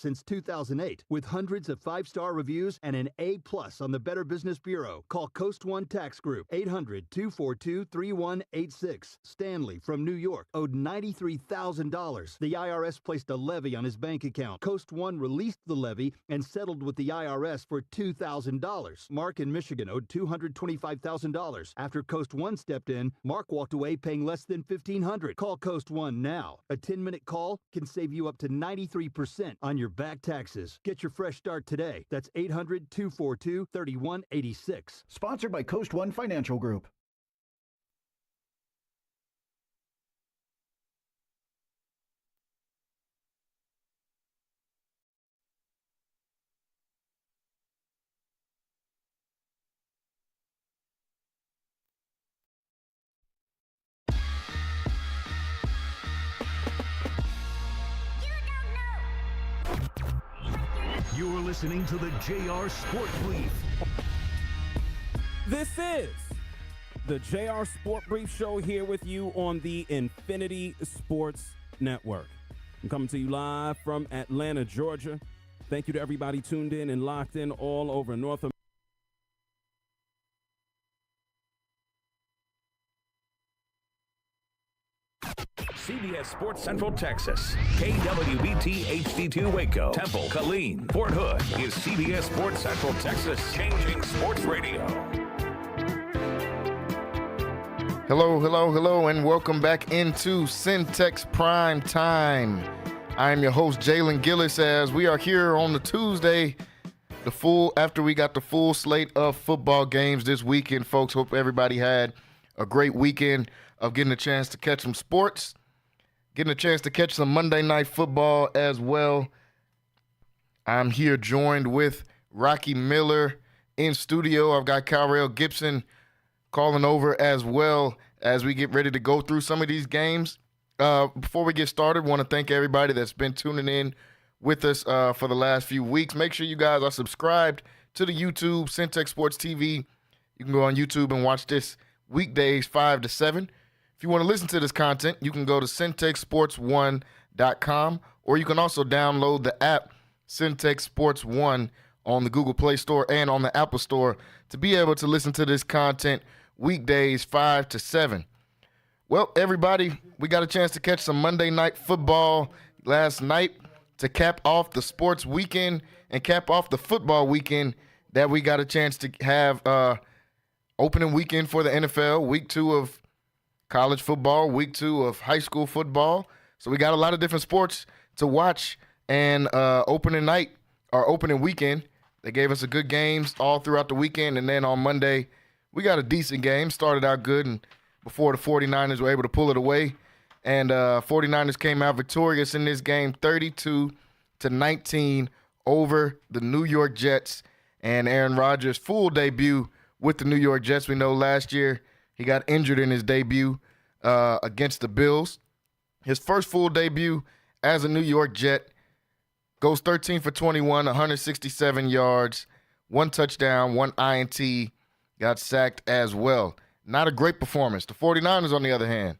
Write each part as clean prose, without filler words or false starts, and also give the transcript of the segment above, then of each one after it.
since 2008 with hundreds of 5-star reviews and an A+ on the Better Business Bureau. Call Coast One Tax Group, 800-242-3186. Stanley from New York owed $93,000. The IRS placed a levy on his bank account. Coast One released the levy and settled with the IRS for $2,000. Mark in Michigan owed $225,000. After Coast One stepped in, Mark walked away paying less than $1,500. Call Coast One now. A 10-minute call can save you up to 93% on your back taxes. Get your fresh start today. That's 800-242-3186. Sponsored by Coast One Financial Group. You're listening to the JR Sport Brief. This is the JR Sport Brief Show here with you on the Infinity Sports Network. I'm coming to you live from Atlanta, Georgia. Thank you to everybody tuned in and locked in all over North America. CBS Sports Central Texas, KWBT HD2 Waco, Temple, Killeen, Fort Hood is CBS Sports Central Texas, changing sports radio. Hello, and welcome back into Centex Primetime. I am your host, Jalen Gillis, as we are here on the Tuesday, after we got the full slate of football games this weekend, folks. Hope everybody had a great weekend of getting a chance to catch some sports, getting a chance to catch some Monday Night Football as well. I'm here joined with Rocky Miller in studio. I've got Kyle Gibson calling over as well as we get ready to go through some of these games. Before we get started, I want to thank everybody that's been tuning in with us for the last few weeks. Make sure you guys are subscribed to the YouTube, Centex Sports TV. You can go on YouTube and watch this weekdays 5 to 7. If you want to listen to this content, you can go to centexsports1.com, or you can also download the app Centex Sports One on the Google Play Store and on the Apple Store to be able to listen to this content weekdays 5 to 7. Well, everybody, we got a chance to catch some Monday Night Football last night to cap off the sports weekend and cap off the football weekend that we got a chance to have opening weekend for the NFL, week 2 of college football, week 2 of high school football. So we got a lot of different sports to watch. And opening night, or opening weekend, they gave us a good games all throughout the weekend. And then on Monday, we got a decent game. Started out good, and before the 49ers were able to pull it away. And 49ers came out victorious in this game, 32-19 over the New York Jets. And Aaron Rodgers' full debut with the New York Jets. We know last year he got injured in his debut against the Bills. His first full debut as a New York Jet, goes 13 for 21, 167 yards, 1 touchdown, 1 INT, got sacked as well. Not a great performance. The 49ers, on the other hand,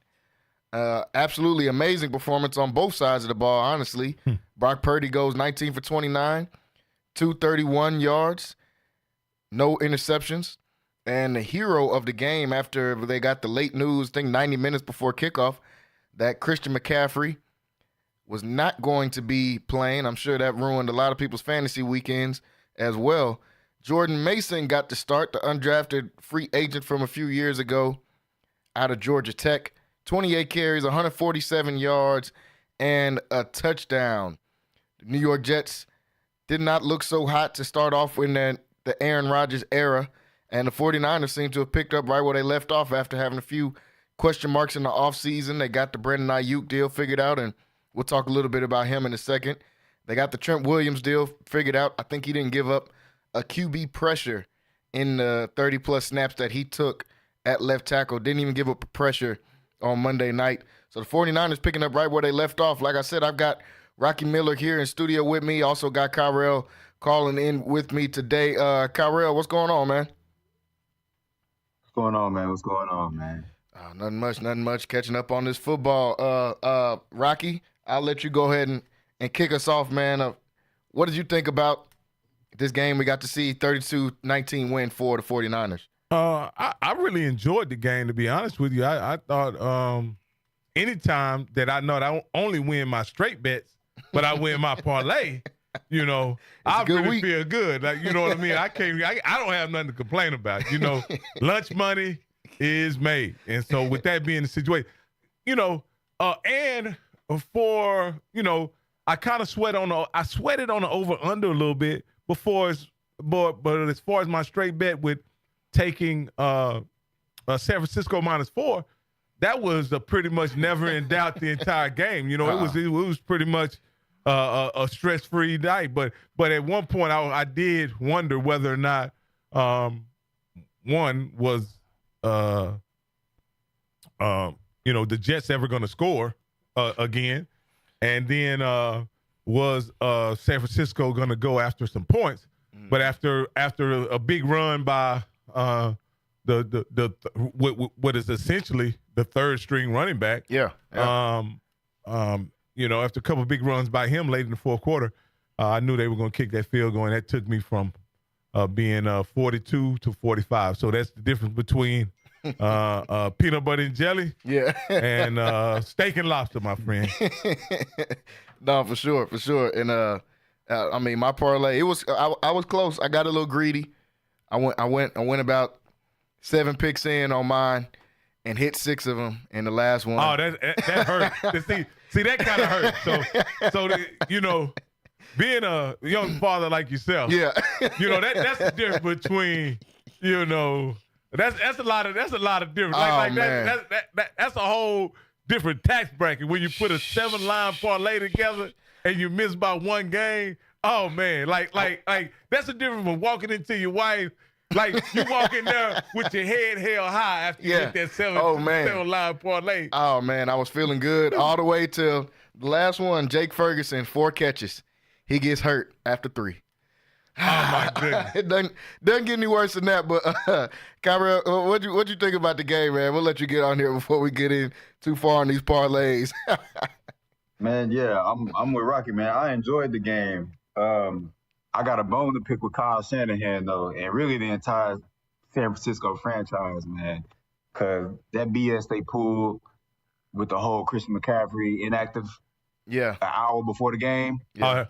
absolutely amazing performance on both sides of the ball, honestly. Brock Purdy goes 19 for 29, 231 yards, no interceptions. And the hero of the game, after they got the late news, I think 90 minutes before kickoff, that Christian McCaffrey was not going to be playing. I'm sure that ruined a lot of people's fantasy weekends as well. Jordan Mason got to start, the undrafted free agent from a few years ago out of Georgia Tech. 28 carries, 147 yards, and a touchdown. The New York Jets did not look so hot to start off in the Aaron Rodgers era. And the 49ers seem to have picked up right where they left off after having a few question marks in the offseason. They got the Brandon Ayuk deal figured out, and we'll talk a little bit about him in a second. They got the Trent Williams deal figured out. I think he didn't give up a QB pressure in the 30-plus snaps that he took at left tackle. Didn't even give up a pressure on Monday night. So the 49ers picking up right where they left off. Like I said, I've got Rocky Miller here in studio with me. Also got Kyrell calling in with me today. Kyrell, what's going on, man? What's going on, man? Nothing much. Catching up on this football. Rocky, I'll let you go ahead and kick us off, man. what did you think about this game? We got to see 32-19 win for the 49ers. I really enjoyed the game, to be honest with you. I thought anytime that I know that I don't only win my straight bets, but I win my parlay, I really feel good. Like, you know what I mean? I don't have nothing to complain about. Lunch money is made. And so with that being the situation, and for, I kind of sweated on the over under a little bit before, but as far as my straight bet with taking San Francisco -4, that was pretty much never in doubt the entire game. It was pretty much a stress-free night. But at one point I did wonder whether or not one was the Jets ever going to score again, and then was San Francisco going to go after some points. But after a big run by what is essentially the third string running back. After a couple of big runs by him late in the fourth quarter, I knew they were going to kick that field goal, and that took me from being 42 to 45. So that's the difference between peanut butter and jelly and steak and lobster, my friend. No, for sure. And my parlay, I was close. I got a little greedy. I went about 7 picks in on mine and hit 6 of them in the last one. Oh, that hurt. See, that kind of hurt. So being a young father like yourself, that's the difference between, that's a lot of difference. That's a whole different tax bracket when you put a 7-line parlay together and you miss by one game. Oh man, like that's the difference from walking into your wife. Like you walk in there with your head held high after you hit that 7-line parlay. Oh man, I was feeling good all the way till the last one. Jake Ferguson, 4 catches. He gets hurt after 3. Oh my goodness! It doesn't get any worse than that. But Kyra, what'd you think about the game, man? We'll let you get on here before we get in too far on these parlays. Man, yeah, I'm with Rocky, man. I enjoyed the game. I got a bone to pick with Kyle Shanahan, though, and really the entire San Francisco franchise, man, because that BS they pulled with the whole Christian McCaffrey inactive an hour before the game. That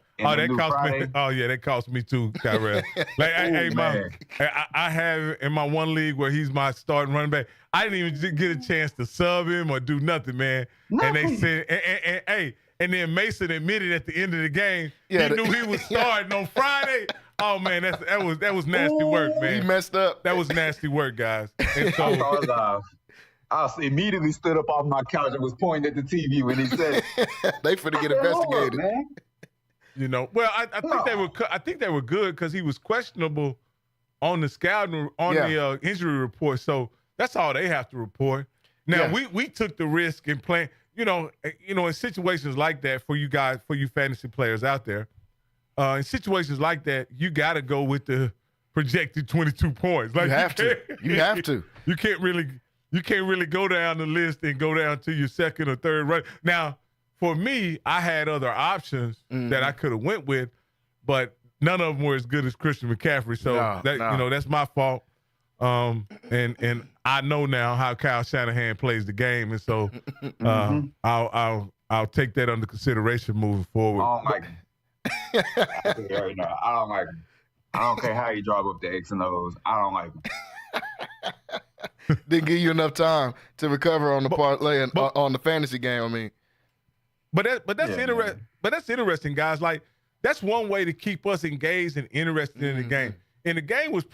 cost me too, Tyrell. I have in my one league where he's my starting running back. I didn't even get a chance to sub him or do nothing, man. And they said, and then Mason admitted at the end of the game he knew he was starting on Friday. Oh man, that was nasty work, man. He messed up. That was nasty work, guys. And so I immediately stood up off my couch and was pointing at the TV when he said, "They finna get investigated." Man. I think they were good because he was questionable on the scouting the injury report. So that's all they have to report. Now we took the risk in playing. In situations like that for you guys, for you fantasy players out there, in situations like that, you got to go with the projected 22 points. Like you have to. You can't really go down the list and go down to your second or third run. Now, for me, I had other options that I could have went with, but none of them were as good as Christian McCaffrey. So that's my fault. And I know now how Kyle Shanahan plays the game, and so I'll take that under consideration moving forward. I don't like him. I don't like him. I don't care how you drop up the X and O's. I don't like him. Didn't give you enough time to recover on the parlay and on the fantasy game. I mean, that's interesting, guys. Like that's one way to keep us engaged and interested in the game. And the game was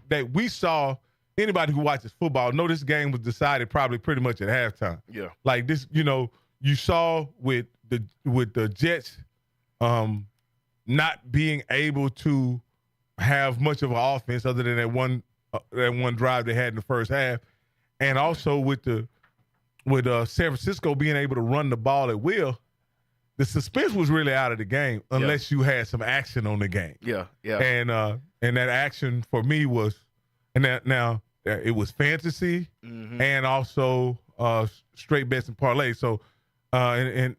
that we saw. Anybody who watches football know this game was decided probably pretty much at halftime. Yeah, like this, you saw with the Jets not being able to have much of an offense other than that one drive they had in the first half, and also with San Francisco being able to run the ball at will. The suspense was really out of the game unless you had some action on the game. Yeah. And that action for me was, now it was fantasy and also straight bets and parlay. So and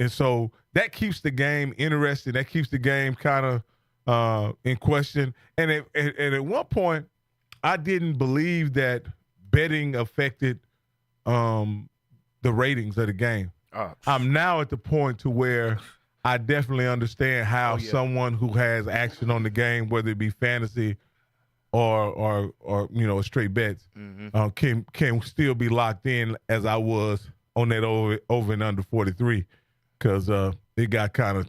so that keeps the game interesting. That keeps the game kind of in question. And at one point, I didn't believe that betting affected the ratings of the game. I'm now at the point to where I definitely understand how someone who has action on the game, whether it be fantasy or a straight bets, can still be locked in as I was on that over and under 43, because it got kind of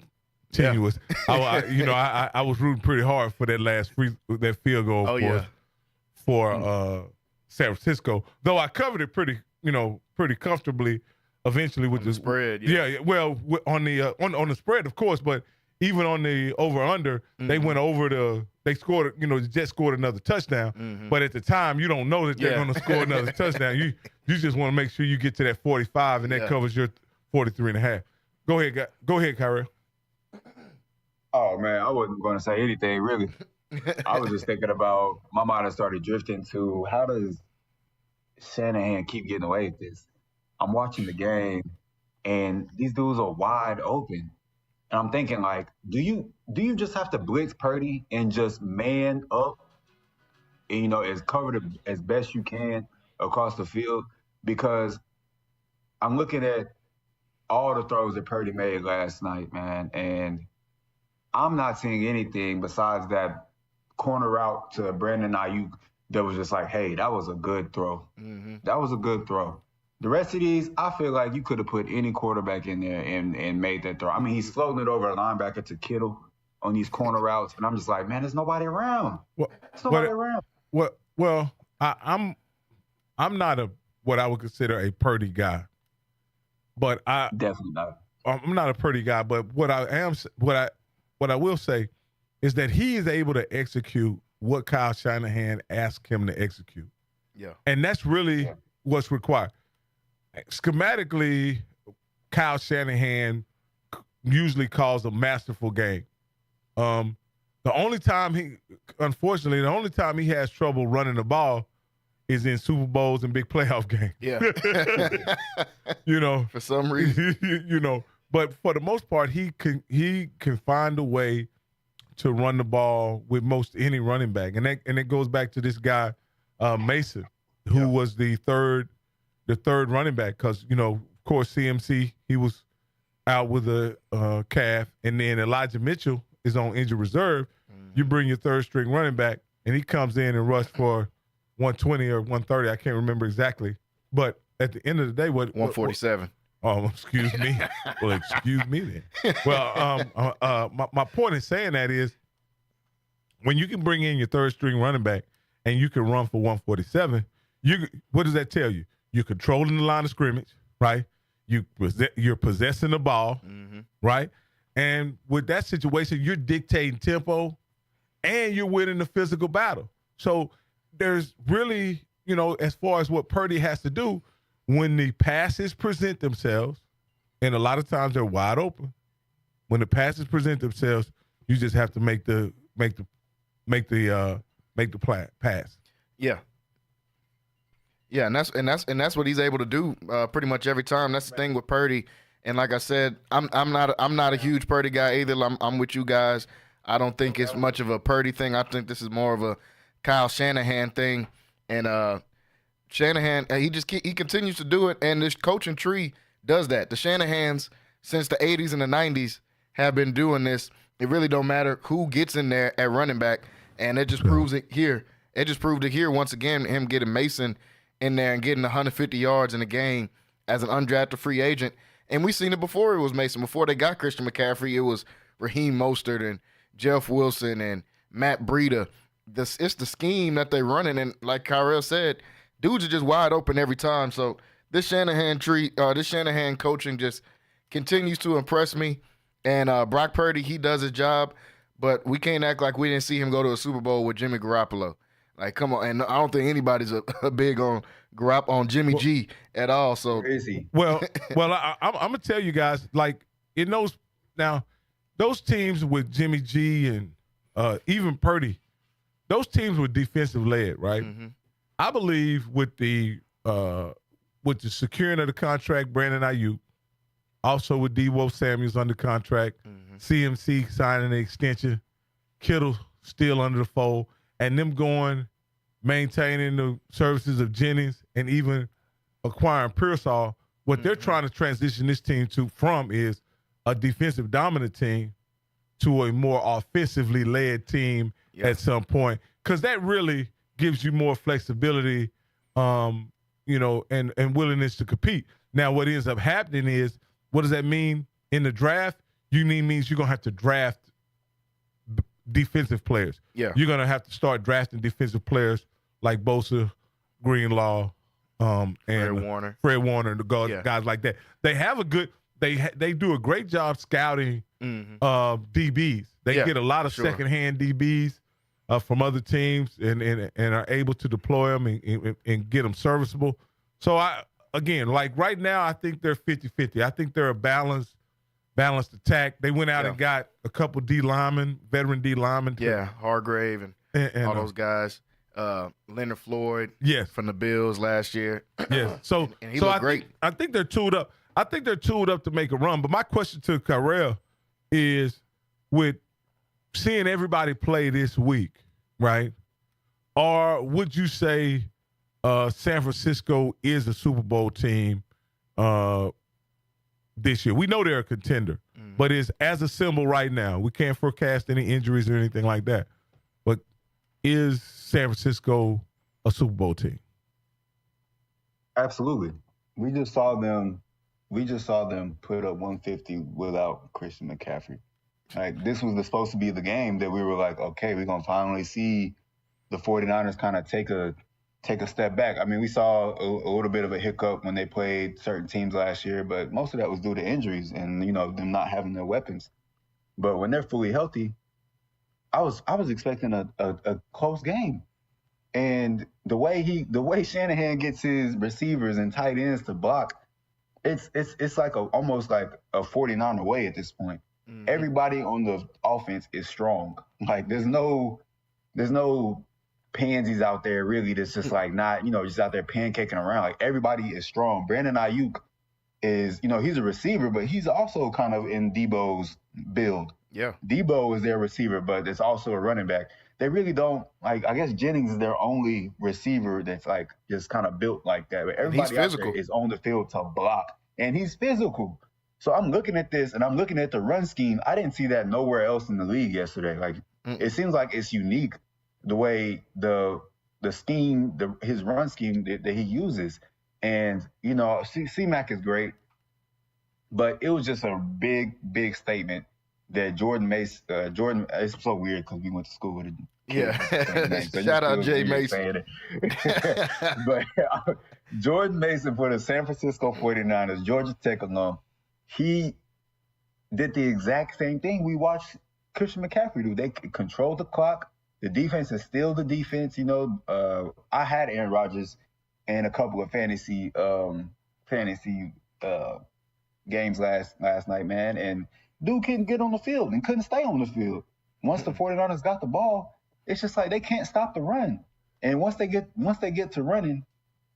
tenuous. I was rooting pretty hard for that last that field goal for San Francisco, though I covered it pretty comfortably eventually with the spread. Well, on the spread, of course, but even on the over under, they went over they scored. The Jets scored another touchdown, but at the time you don't know that they're going to score another touchdown. You just want to make sure you get to that 45, and that covers your 43.5. Go ahead, Kyrell. Oh man, I wasn't going to say anything really. I was just thinking about, my mind has started drifting to, how does Shanahan keep getting away with this? I'm watching the game, and these dudes are wide open. And I'm thinking, like, do you just have to blitz Purdy and just man up and, as covered as best you can across the field? Because I'm looking at all the throws that Purdy made last night, man, and I'm not seeing anything besides that corner route to Brandon Ayuk that was just like, hey, that was a good throw. That was a good throw. The rest of these, I feel like you could have put any quarterback in there and made that throw. I mean, he's floating it over a linebacker to Kittle on these corner routes, and I'm just like, man, there's nobody around. There's nobody around. Well, I'm not what I would consider a Purdy guy, but definitely not. I'm not a Purdy guy, but what I will say is that he is able to execute what Kyle Shanahan asked him to execute. Yeah, and that's really what's required. Schematically, Kyle Shanahan usually calls a masterful game. The only time he has trouble running the ball is in Super Bowls and big playoff games. Yeah. For some reason. But for the most part, he can find a way to run the ball with most any running back. And it goes back to this guy, Mason, who was the third running back, because, of course, CMC, he was out with a calf, and then Elijah Mitchell is on injured reserve. You bring your third string running back, and he comes in and rushed for 120 or 130. I can't remember exactly. But at the end of the day, 147. Excuse me. Well, excuse me then. Well, my point in saying that is, when you can bring in your third string running back and you can run for 147, what does that tell you? You're controlling the line of scrimmage, right? You're possessing the ball, right? And with that situation, you're dictating tempo and you're winning the physical battle. So there's really, as far as what Purdy has to do, when the passes present themselves, and a lot of times they're wide open, when the passes present themselves, you just have to make the pass. Yeah. Yeah, and that's what he's able to do pretty much every time. That's the thing with Purdy. And like I said, I'm not a huge Purdy guy either. I'm with you guys. I don't think it's much of a Purdy thing. I think this is more of a Kyle Shanahan thing. And Shanahan, he continues to do it, and this coaching tree does that. The Shanahans since the 80s and the 90s have been doing this. It really don't matter who gets in there at running back, and it just proves it here. It just proved it here once again, him getting Mason in there and getting 150 yards in a game as an undrafted free agent. And we seen it before it was Mason. Before they got Christian McCaffrey, it was Raheem Mostert and Jeff Wilson and Matt Breida. It's the scheme that they're running, and like Kyrell said, dudes are just wide open every time. So this Shanahan coaching just continues to impress me. And Brock Purdy, he does his job, but we can't act like we didn't see him go to a Super Bowl with Jimmy Garoppolo. Like, come on. And I don't think anybody's a big on Jimmy G at all. So crazy. Well, I'm gonna tell you guys, like, in those teams with Jimmy G and even Purdy, those teams were defensive led, right? I believe with the securing of the contract, Brandon Ayuk, Also with Deebo Samuels under contract, CMC signing an extension, Kittle still under the fold, and them maintaining the services of Jennings and even acquiring Pearsall. What they're trying to transition this team from is a defensive dominant team to a more offensively led team at some point, because that really gives you more flexibility, and willingness to compete. Now, what ends up happening is, what does that mean in the draft? Means you're going to have to draft defensive players. Yeah. You're going to have to start drafting defensive players like Bosa, Greenlaw, and Fred Warner, the guys like that. They have they do a great job scouting DBs. They get a lot of secondhand DBs from other teams and are able to deploy them and get them serviceable. So right now, I think they're 50-50. I think they're a balanced attack. They went out and got a couple veteran D linemen. Hargrave and all those guys. Leonard Floyd from the Bills last year. So he looked great. I think they're tooled up. I think they're tooled up to make a run. But my question to Kyrell is, with seeing everybody play this week, right? Or would you say San Francisco is a Super Bowl team this year? We know they're a contender, but is as a symbol right now. We can't forecast any injuries or anything like that. But is San Francisco a Super Bowl team? Absolutely. We just saw them put up 150 without Christian McCaffrey. Like, this was supposed to be the game that we were like, okay, we're going to finally see the 49ers kind of take a step back. I mean, we saw a little bit of a hiccup when they played certain teams last year, but most of that was due to injuries and, them not having their weapons. But when they're fully healthy, I was expecting a close game. And the way Shanahan gets his receivers and tight ends to block, it's like almost like a 49er way at this point. Everybody on the offense is strong. Like, there's no pansies out there really that's just like not, just out there pancaking around. Like, everybody is strong. Brandon Ayuk is, he's a receiver, but he's also kind of in Debo's build. Yeah. Debo is their receiver, but it's also a running back. They really don't, I guess Jennings is their only receiver that's like just kind of built like that. But everybody out there is on the field to block, and he's physical. So I'm looking at this, and I'm looking at the run scheme. I didn't see that nowhere else in the league yesterday. Like, it seems like it's unique the way the scheme, his run scheme that he uses. And, C-Mac is great, but it was just a big, big statement that Jordan Mason, it's so weird because we went to school with it. Yeah. So shout out Jay Mason. But Jordan Mason for the San Francisco 49ers, Georgia Tech alum, he did the exact same thing we watched Christian McCaffrey do. They controlled the clock. The defense is still the defense. I had Aaron Rodgers in a couple of fantasy games last night, man, and dude couldn't get on the field and couldn't stay on the field. Once the 49ers got the ball, it's just like they can't stop the run. And once they get to running,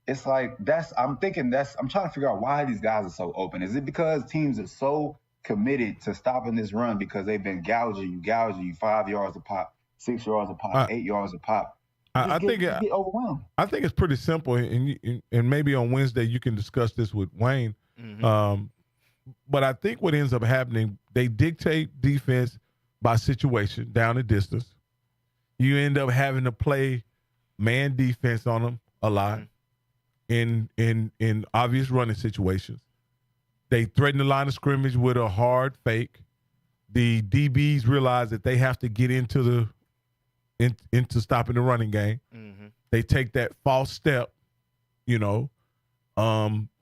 it's like I'm trying to figure out why these guys are so open. Is it because teams are so committed to stopping this run because they've been gouging you 5 yards a pop, 6 yards a pop, 8 yards a pop? I think get overwhelmed. I think it's pretty simple, and maybe on Wednesday you can discuss this with Wayne. But I think what ends up happening, they dictate defense by situation, down and distance. You end up having to play man defense on them a lot in obvious running situations. They threaten the line of scrimmage with a hard fake. The DBs realize that they have to get into stopping the running game. They take that false step,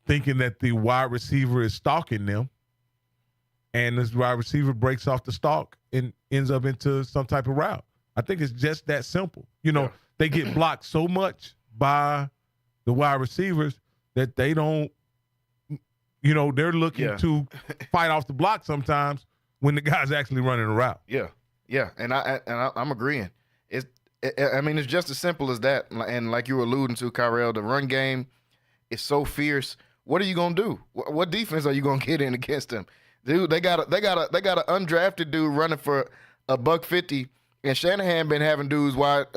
thinking that the wide receiver is stalking them, and this wide receiver breaks off the stalk and ends up into some type of route. I think it's just that simple. They get blocked so much by the wide receivers that they don't, they're looking to fight off the block sometimes when the guy's actually running a route. Yeah, and I'm agreeing. It's just as simple as that. And like you were alluding to, Kyrell, the run game is so fierce what are you gonna do? What defense are you gonna get in against them? Dude, they got an undrafted dude running for $150, and Shanahan been having dudes wide.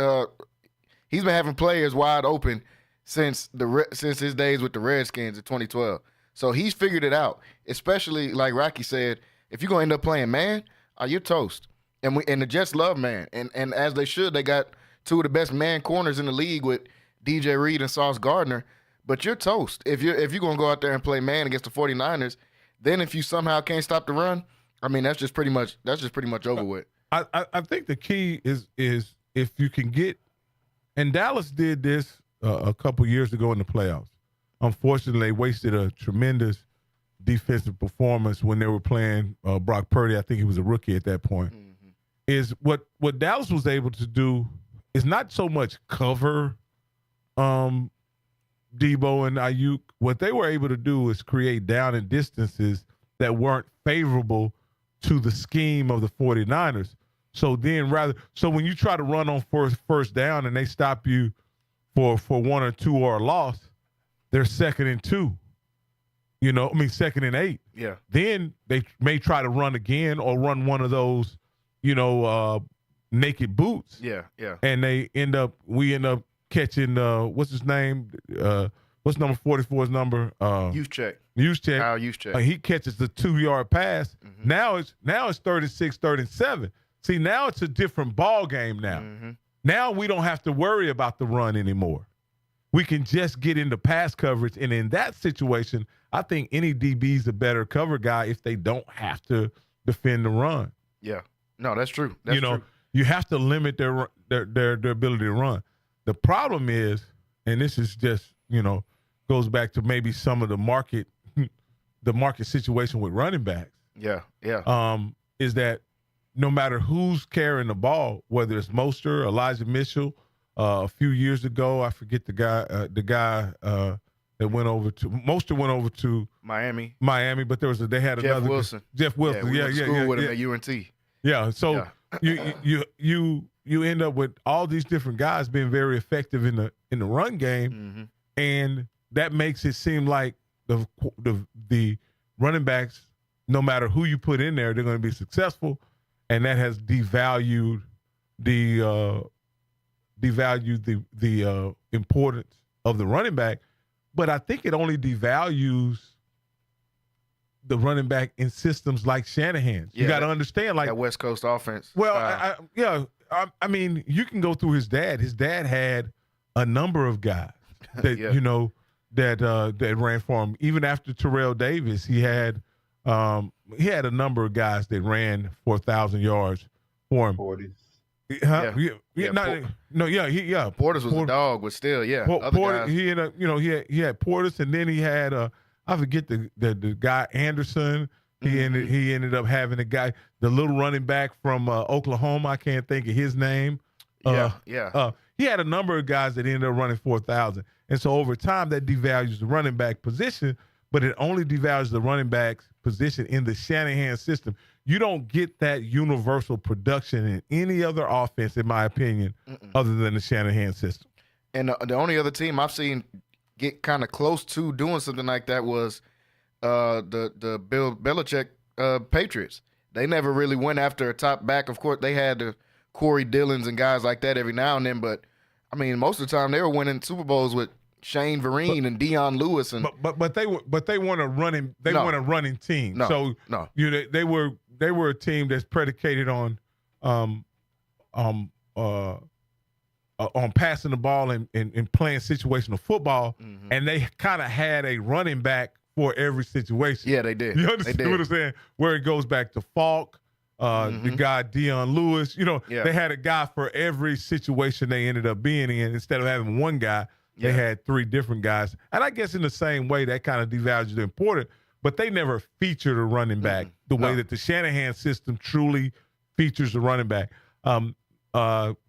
He's been having players wide open since his days with the Redskins in 2012. So he's figured it out. Especially like Rocky said, if you're gonna end up playing man, you're toast. And the Jets love man, and as they should. They got two of the best man corners in the league with DJ Reed and Sauce Gardner. But you're toast if you're gonna go out there and play man against the 49ers. Then if you somehow can't stop the run, I mean that's just pretty much over with. I think the key is if you can get, and Dallas did this a couple years ago in the playoffs. Unfortunately, they wasted a tremendous defensive performance when they were playing Brock Purdy. I think he was a rookie at that point. Mm-hmm. Is what Dallas was able to do is not so much cover Debo and Ayuk. What they were able to do is create down and distances that weren't favorable to the scheme of the 49ers. So when you try to run on first down and they stop you for 1 or 2 or a loss, they're 2nd and 2. 2nd and 8. Yeah. Then they may try to run again or run one of those, naked boots. Yeah, yeah. And we end up catching what's his name? What's number 44's number? Juszczyk. Kyle Juszczyk. He catches the 2-yard pass. Mm-hmm. Now it's 36, 37. See, now it's a different ball game now. Mm-hmm. Now we don't have to worry about the run anymore. We can just get into pass coverage. And in that situation, I think any DB's a better cover guy if they don't have to defend the run. Yeah. No, that's true. That's true. You have to limit their ability to run. The problem is, and this is just, goes back to maybe some of the market situation with running backs. Yeah, yeah. Is that no matter who's carrying the ball, whether it's Mostert, Elijah Mitchell, a few years ago, I forget the guy that went over to Mostert went over to Miami, but they had Jeff another Wilson. Jeff Wilson, yeah, school with him at UNT. Yeah, so you end up with all these different guys being very effective in the run game, mm-hmm. and that makes it seem like the running backs, no matter who you put in there, they're going to be successful, and that has devalued the importance of the running back. But I think it only devalues the running back in systems like Shanahan's. You got to understand, like that West Coast offense. Well, I mean, you can go through his dad. His dad had a number of guys that that ran for him. Even after Terrell Davis, he had a number of guys that ran for 1,000 yards for him. 40s. Portis was a dog, but still, Portis, he ended up, he had Portis, and then he had I forget the guy Anderson. He ended up having the little running back from Oklahoma. I can't think of his name. He had a number of guys that ended up running 4,000, and so over time that devalues the running back position. But it only devalues the running back position in the Shanahan system. You don't get that universal production in any other offense, in my opinion, other than the Shanahan system. And the only other team I've seen get kind of close to doing something like that was the Bill Belichick Patriots. They never really went after a top back. Of course, they had the Corey Dillons and guys like that every now and then, but I mean, most of the time they were winning Super Bowls with Shane Vereen and Deion Lewis, and but they weren't a running weren't a running team. No. They were a team that's predicated on passing the ball and playing situational football, and they kind of had a running back for every situation. Yeah, they did. You understand what I'm saying? Where it goes back to Falk, the guy Deion Lewis. They had a guy for every situation they ended up being in. Instead of having one guy, they had 3 different guys. And I guess in the same way, that kind of devalues the importance. But they never featured a running back the way that the Shanahan system truly features a running back.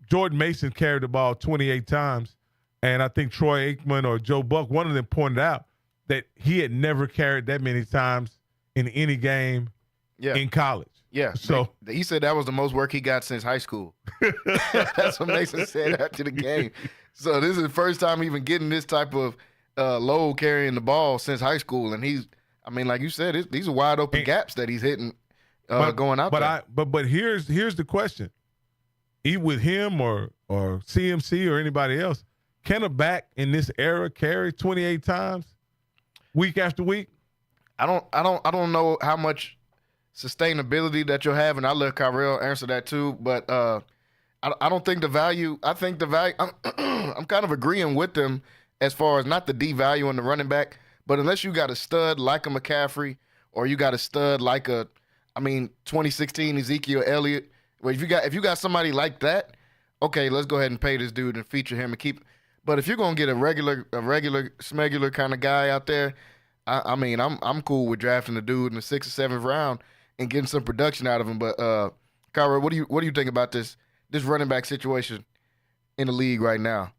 Jordan Mason carried the ball 28 times, and I think Troy Aikman or Joe Buck, one of them pointed out that he had never carried that many times in any game in college. Yeah. So he said that was the most work he got since high school. That's what Mason said after the game. So this is the first time even getting this type of load carrying the ball since high school, and like you said, these are wide open gaps that he's hitting going out there. But here's the question: with him or CMC or anybody else, can a back in this era carry 28 times week after week? I don't know how much sustainability that you'll have, and I'll let Kyrell answer that too. But I don't think the value. I think the value. I'm kind of agreeing with them as far as not the devaluing the running back, but unless you got a stud like a McCaffrey or you got a stud like 2016 Ezekiel Elliott. Well, if you got somebody like that, okay, let's go ahead and pay this dude and feature him and keep. But if you're gonna get a regular smegular kind of guy out there, I'm cool with drafting a dude in the 6th or 7th round and getting some production out of him. But Kyra, what do you think about this running back situation in the league right now?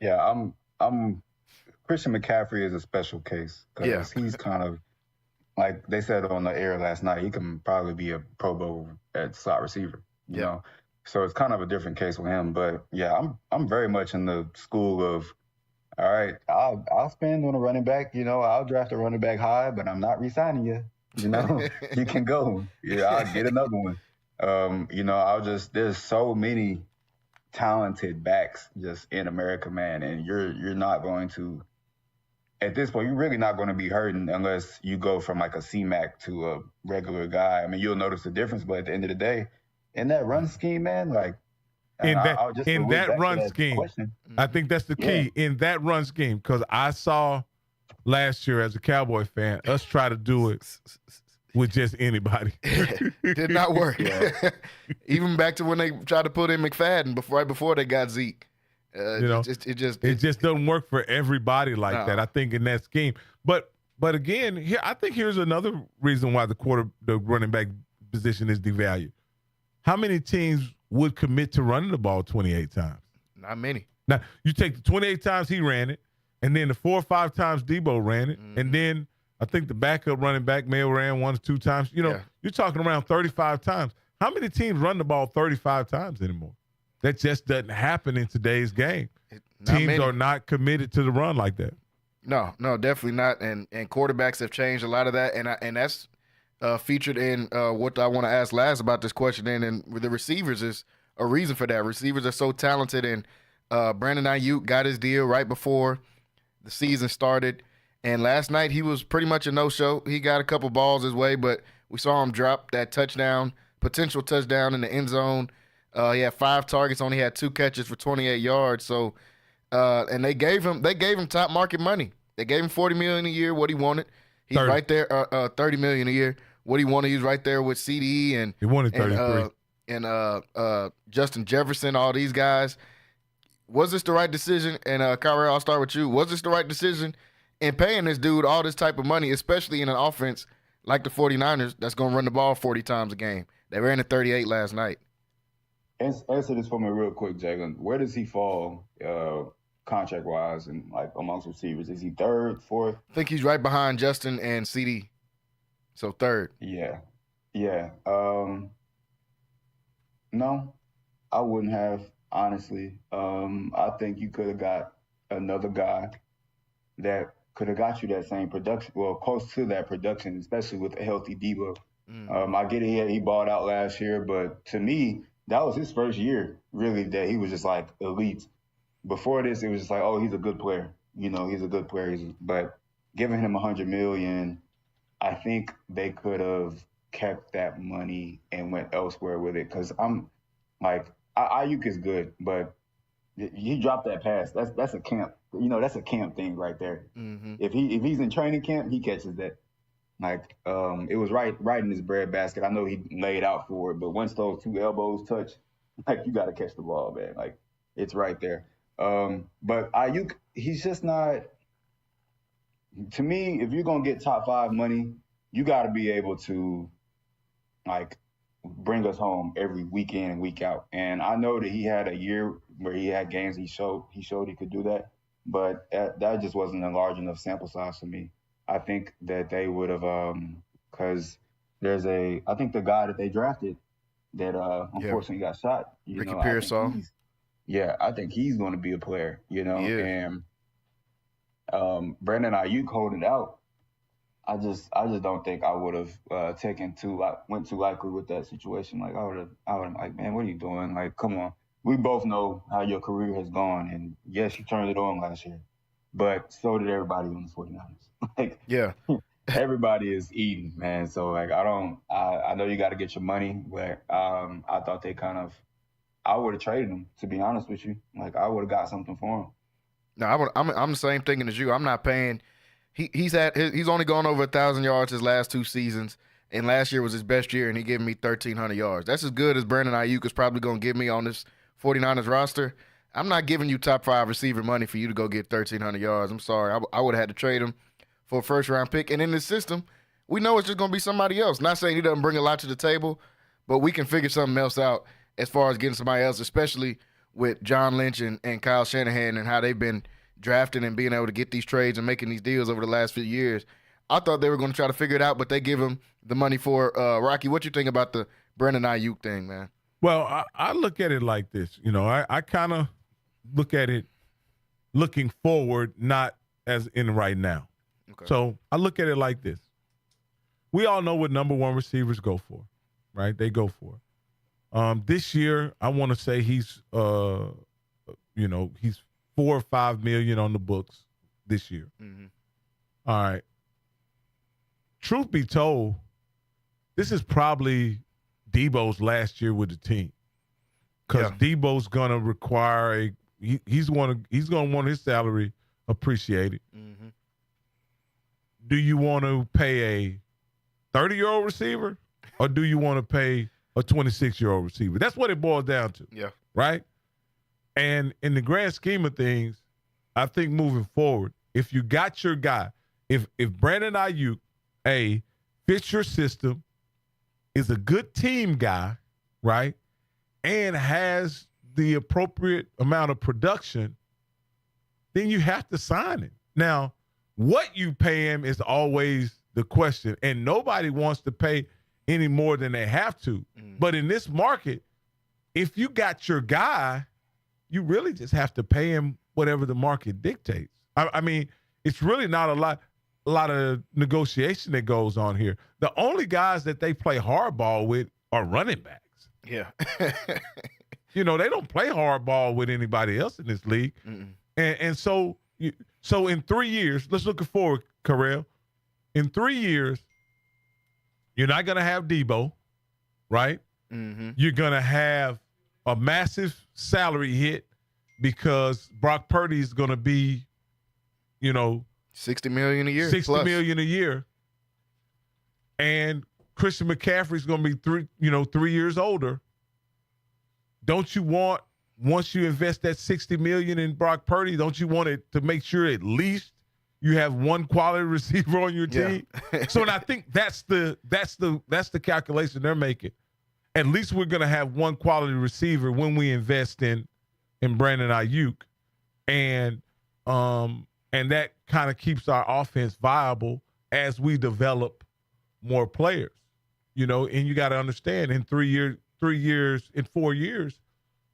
Yeah, I'm Christian McCaffrey is a special case because he's kind of like they said on the air last night. He can probably be a Pro Bowl at slot receiver, you know. So it's kind of a different case with him. But yeah, I'm very much in the school of, all right, I'll spend on a running back. You know, I'll draft a running back high, but I'm not re-signing you. You know, you can go. Yeah, I'll get another one. You know, there's so many talented backs just in America, man, and you're not going to, at this point, you're really not going to be hurting unless you go from like a C-Mac to a regular guy. I mean, you'll notice the difference, but at the end of the day, in that run scheme, man, like in that run scheme, question. I think that's the key in that run scheme, because I saw last year as a Cowboy fan us try to do it with just anybody. Did not work. Even back to when they tried to put in McFadden right before they got Zeke. It just doesn't work for everybody like that. I think in that scheme, but again, here's another reason why the running back position is devalued. How many teams would commit to running the ball 28 times? Not many. Now you take the 28 times he ran it, and then the 4 or 5 times Debo ran it, and then I think the backup running back may have ran 1 or 2 times. You know, you're talking around 35 times. How many teams run the ball 35 times anymore? That just doesn't happen in today's game. Teams are not committed to the run like that. No, definitely not. And quarterbacks have changed a lot of that, and that's featured in what I want to ask last about this question. And the receivers is a reason for that. Receivers are so talented, and Brandon Ayuk got his deal right before the season started. And last night he was pretty much a no-show. He got a couple balls his way, but we saw him drop that potential touchdown in the end zone. He had 5 targets, only had 2 catches for 28 yards. So, and they gave him top market money. They gave him $40 million a year, what he wanted. He's 30. Right there, $30 million a year. What he wanted, he's right there with CD and he wanted 33 and Justin Jefferson, all these guys. Was this the right decision? And Kyra, I'll start with you. Was this the right decision in paying this dude all this type of money, especially in an offense like the 49ers that's going to run the ball 40 times a game? They ran at 38 last night. Answer this for me real quick, Jalen. Where does he fall contract-wise and like amongst receivers? Is he 3rd, 4th? I think he's right behind Justin and CD. So 3rd. Yeah. No, I wouldn't have, honestly. I think you could have got another guy that could have got you that same production, well, close to that production, especially with a healthy Debo. I get it, he balled out last year, but to me, that was his first year, really, that he was just like elite. Before this, it was just like, oh, he's a good player. You know, he's a good player. But giving him $100 million, I think they could have kept that money and went elsewhere with it. Because I'm like, Ayuk is good, but he dropped that pass. That's a camp. You know, that's a camp thing right there. Mm-hmm. If he's in training camp, he catches that. Like, it was right in his breadbasket. I know he laid out for it, but once those 2 elbows touch, like, you got to catch the ball, man. Like, it's right there. But Ayuk, he's just not – to me, if you're going to get top 5 money, you got to be able to, like, bring us home every week in and week out. And I know that he had a year where he had games he showed he could do that, but that just wasn't a large enough sample size for me. I think that they would have, because I think the guy that they drafted that unfortunately got shot. Ricky Pearsall. I think he's going to be a player, you know. Yeah. And Brandon Ayuk holding out, I just don't think I would have went too likely with that situation. Like I would have like, man, what are you doing? Like, come on. We both know how your career has gone, and yes, you turned it on last year, but so did everybody on the 49ers. Like, yeah, everybody is eating, man. So like, I know you got to get your money, but I thought I would have traded him, to be honest with you. Like, I would have got something for him. No, I'm the same thinking as you. I'm not paying. He's only gone over 1,000 yards his last 2 seasons, and last year was his best year, and he gave me 1,300 yards. That's as good as Brandon Ayuk is probably going to give me on this 49ers roster. I'm not giving you top 5 receiver money for you to go get 1,300 yards. I'm sorry. I would have had to trade him for a first-round pick. And in this system, we know it's just going to be somebody else. Not saying he doesn't bring a lot to the table, but we can figure something else out as far as getting somebody else, especially with John Lynch and Kyle Shanahan and how they've been drafting and being able to get these trades and making these deals over the last few years. I thought they were going to try to figure it out, but they give him the money for Rocky. What you think about the Brandon Ayuk thing, man? Well, I look at it like this. You know, I kind of look at it looking forward, not as in right now. Okay. So I look at it like this. We all know what number 1 receivers go for, right? They go for it. This year, I want to say he's 4 or 5 million on the books this year. Mm-hmm. All right. Truth be told, this is probably Debo's last year with the team, because Debo's gonna require he's gonna want his salary appreciated. Mm-hmm. Do you want to pay a 30-year-old receiver, or do you want to pay a 26-year-old receiver? That's what it boils down to. Yeah. Right. And in the grand scheme of things, I think moving forward, if you got your guy, if Brandon Ayuk fits your system, is a good team guy, right, and has the appropriate amount of production, then you have to sign him. Now, what you pay him is always the question, and nobody wants to pay any more than they have to. But in this market, if you got your guy, you really just have to pay him whatever the market dictates. I mean, it's really not a lot of negotiation that goes on here. The only guys that they play hardball with are running backs. Yeah. They don't play hardball with anybody else in this league. And so in 3 years, let's look forward, Karel. In 3 years, you're not going to have Debo, right? Mm-hmm. You're going to have a massive salary hit because Brock Purdy is going to be, $60 million a year. $60 million a year. And Christian McCaffrey's going to be 3 years older. Don't you want, once you invest that $60 million in Brock Purdy, don't you want it to make sure at least you have one quality receiver on your team? Yeah. So and I think that's the calculation they're making. At least we're going to have one quality receiver when we invest in Brandon Ayuk, and that kind of keeps our offense viable as we develop more players. And you got to understand, in 4 years,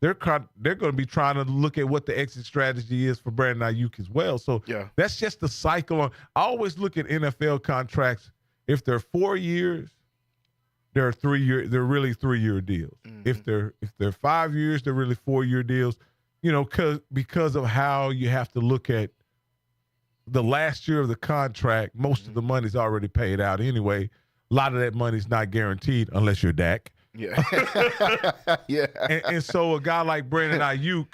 they're going to be trying to look at what the exit strategy is for Brandon Ayuk as well. So that's just the cycle. I always look at NFL contracts. If they're 4 years, they're 3 year. They're really 3-year deals. Mm-hmm. If they're 5 years, they're really 4-year deals. Because of how you have to look at the last year of the contract. Most of the money's already paid out anyway. A lot of that money's not guaranteed unless you're Dak. Yeah. Yeah. And so a guy like Brandon Ayuk,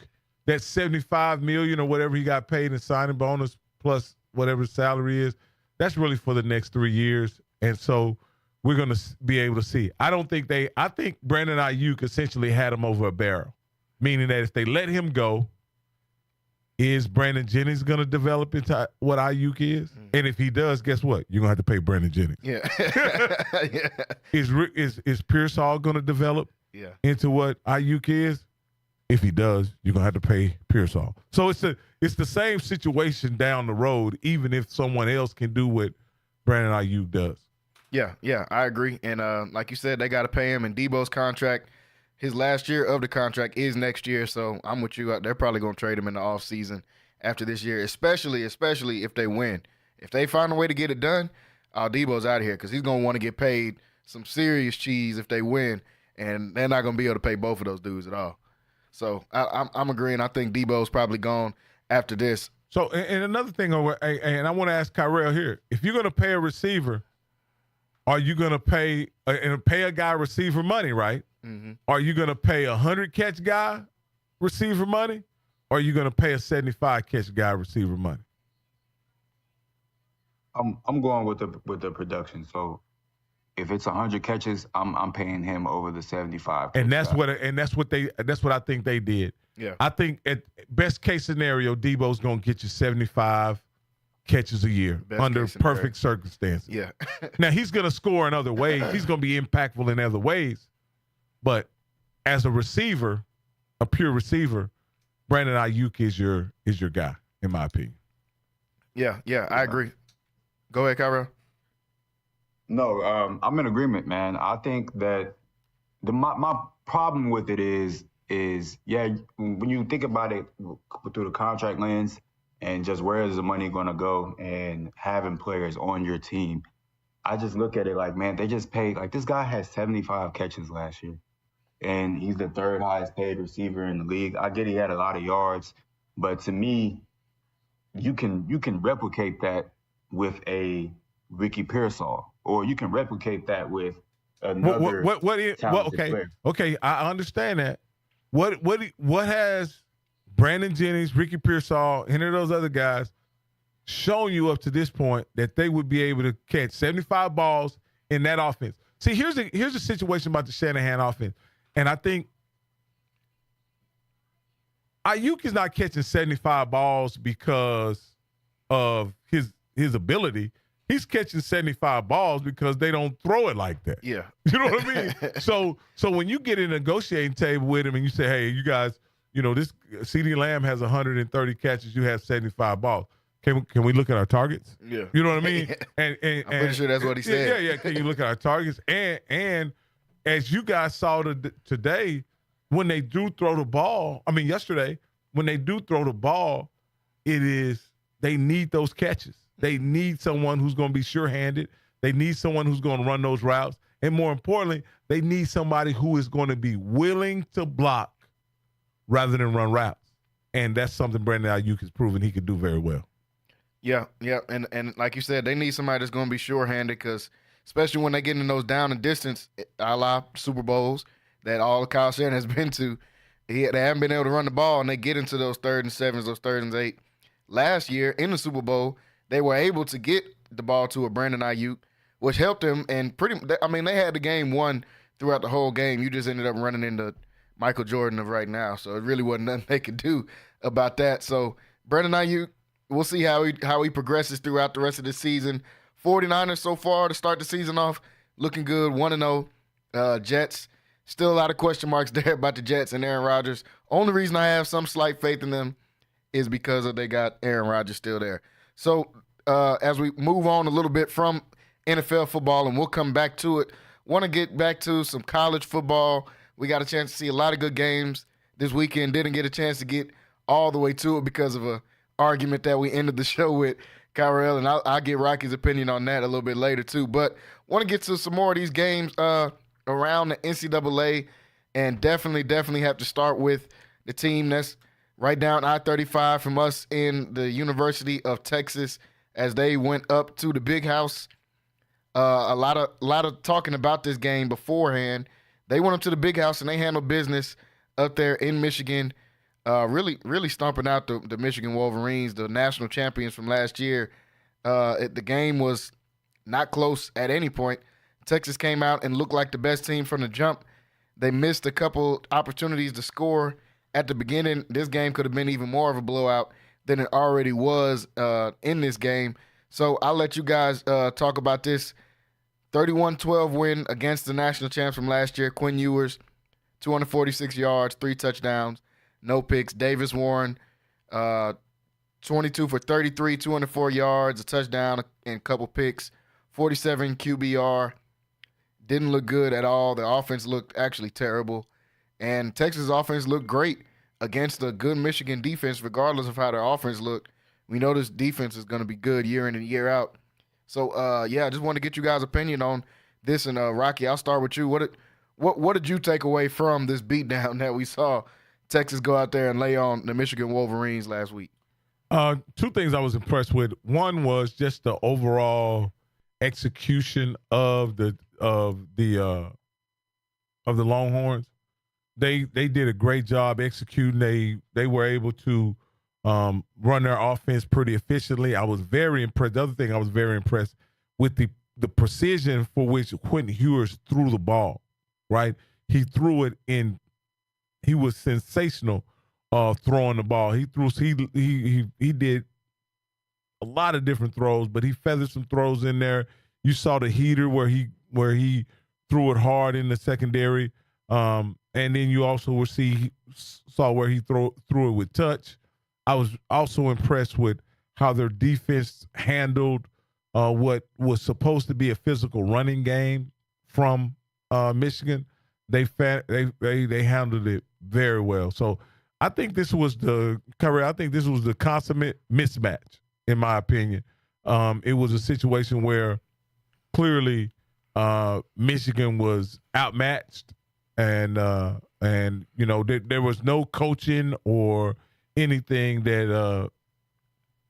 that $75 million or whatever he got paid in signing bonus plus whatever his salary is, that's really for the next 3 years. And so we're going to be able to see. I think Brandon Ayuk essentially had him over a barrel, meaning that if they let him go, is Brandon Jennings going to develop into what Ayuk is? Mm-hmm. And if he does, guess what? You're going to have to pay Brandon Jennings. Yeah. Yeah. Is Pearsall going to develop into what Ayuk is? If he does, you're going to have to pay Pearsall. So it's the same situation down the road, even if someone else can do what Brandon Ayuk does. Yeah, I agree. And like you said, they got to pay him. And Debo's contract, his last year of the contract is next year, so I'm with you. They're probably going to trade him in the offseason. after this year, especially if they win. If they find a way to get it done, Debo's out of here because he's going to want to get paid some serious cheese if they win, and they're not going to be able to pay both of those dudes at all. So I'm agreeing. I think Debo's probably gone after this. So, and another thing, and I want to ask Kyrell here, if you're going to pay a receiver, are you going to pay a guy receiver money, right? Mm-hmm. Are you going to pay a 100-catch guy receiver money, or are you going to pay a 75-catch guy receiver money? I'm going with the production. So if it's 100 catches, I'm paying him over the 75. And that's what I think they did. Yeah. I think at best case scenario, Debo's going to get you 75 catches a year under perfect circumstances. Yeah. Now he's going to score in other ways. He's going to be impactful in other ways. But as a receiver, a pure receiver, Brandon Ayuk is your guy, in my opinion. Yeah, I agree. Go ahead, Kyrell. No, I'm in agreement, man. I think that my problem with it is when you think about it through the contract lens and just where is the money going to go and having players on your team, I just look at it like, man, they just paid. Like, this guy had 75 catches last year, and he's the third highest paid receiver in the league. I get he had a lot of yards, but to me, you can replicate that with a Ricky Pearsall, or you can replicate that with another talented player. Okay, I understand that. What has Brandon Jennings, Ricky Pearsall, any of those other guys shown you up to this point that they would be able to catch 75 balls in that offense? See, here's the situation about the Shanahan offense, and I think Ayuk is not catching 75 balls because of his ability. He's catching 75 balls because they don't throw it like that. Yeah. You know what I mean? So when you get in a negotiating table with him and you say, hey, you guys, this CeeDee Lamb has 130 catches, you have 75 balls. Can we look at our targets? Yeah. You know what I mean? And I'm pretty sure that's what he said. Yeah. Can you look at our targets? And as you guys saw today, when they do throw the ball, yesterday, when they do throw the ball, they need those catches. They need someone who's going to be sure-handed. They need someone who's going to run those routes. And more importantly, they need somebody who is going to be willing to block rather than run routes. And that's something Brandon Ayuk has proven he could do very well. Yeah. And like you said, they need somebody that's going to be sure-handed because especially when they get in those down and distance, a la Super Bowls that all Kyle Shanahan has been to, they haven't been able to run the ball, and they get into those 3rd and 7s, those 3rd and 8. Last year in the Super Bowl, they were able to get the ball to a Brandon Ayuk, which helped them. And they had the game won throughout the whole game. You just ended up running into Michael Jordan of right now. So it really wasn't nothing they could do about that. So Brandon Ayuk, we'll see how he progresses throughout the rest of the season. 49ers so far to start the season off, looking good, 1-0. Jets, still a lot of question marks there about the Jets and Aaron Rodgers. Only reason I have some slight faith in them is because they got Aaron Rodgers still there. So as we move on a little bit from NFL football, and we'll come back to it, want to get back to some college football. We got a chance to see a lot of good games this weekend. Didn't get a chance to get all the way to it because of an argument that we ended the show with Kyrell, and I'll get Rocky's opinion on that a little bit later too. But want to get to some more of these games around the NCAA, and definitely have to start with the team that's right down I-35 from us in the University of Texas as they went up to the Big House. A lot of talking about this game beforehand. They went up to the Big House and they handled business up there in Michigan, really stomping out the Michigan Wolverines, the national champions from last year. The game was not close at any point. Texas came out and looked like the best team from the jump. They missed a couple opportunities to score at the beginning. This game could have been even more of a blowout than it already was in this game. So I'll let you guys talk about this 31-12 win against the national champs from last year. Quinn Ewers, 246 yards, 3 touchdowns, no picks. Davis Warren, 22 for 33, 204 yards, a touchdown and a couple picks, 47 QBR. Didn't look good at all. The offense looked actually terrible. And Texas' offense looked great against a good Michigan defense, regardless of how their offense looked. We know this defense is going to be good year in and year out. So, I just want to get you guys' opinion on this. And Rocky, I'll start with you. What did you take away from this beatdown that we saw Texas go out there and lay on the Michigan Wolverines last week? Two things I was impressed with. One was just the overall execution of the Longhorns. They did a great job executing. They were able to run their offense pretty efficiently. I was very impressed. The other thing I was very impressed with the precision for which Quentin Ewers threw the ball. Right, he threw it in. He was sensational throwing the ball. He did a lot of different throws, but he feathered some throws in there. You saw the heater where he threw it hard in the secondary, and then you also saw where he threw it with touch. I was also impressed with how their defense handled what was supposed to be a physical running game from Michigan. They handled it very well. So I think this was the consummate mismatch, in my opinion. It was a situation where clearly Michigan was outmatched, and there was no coaching or anything that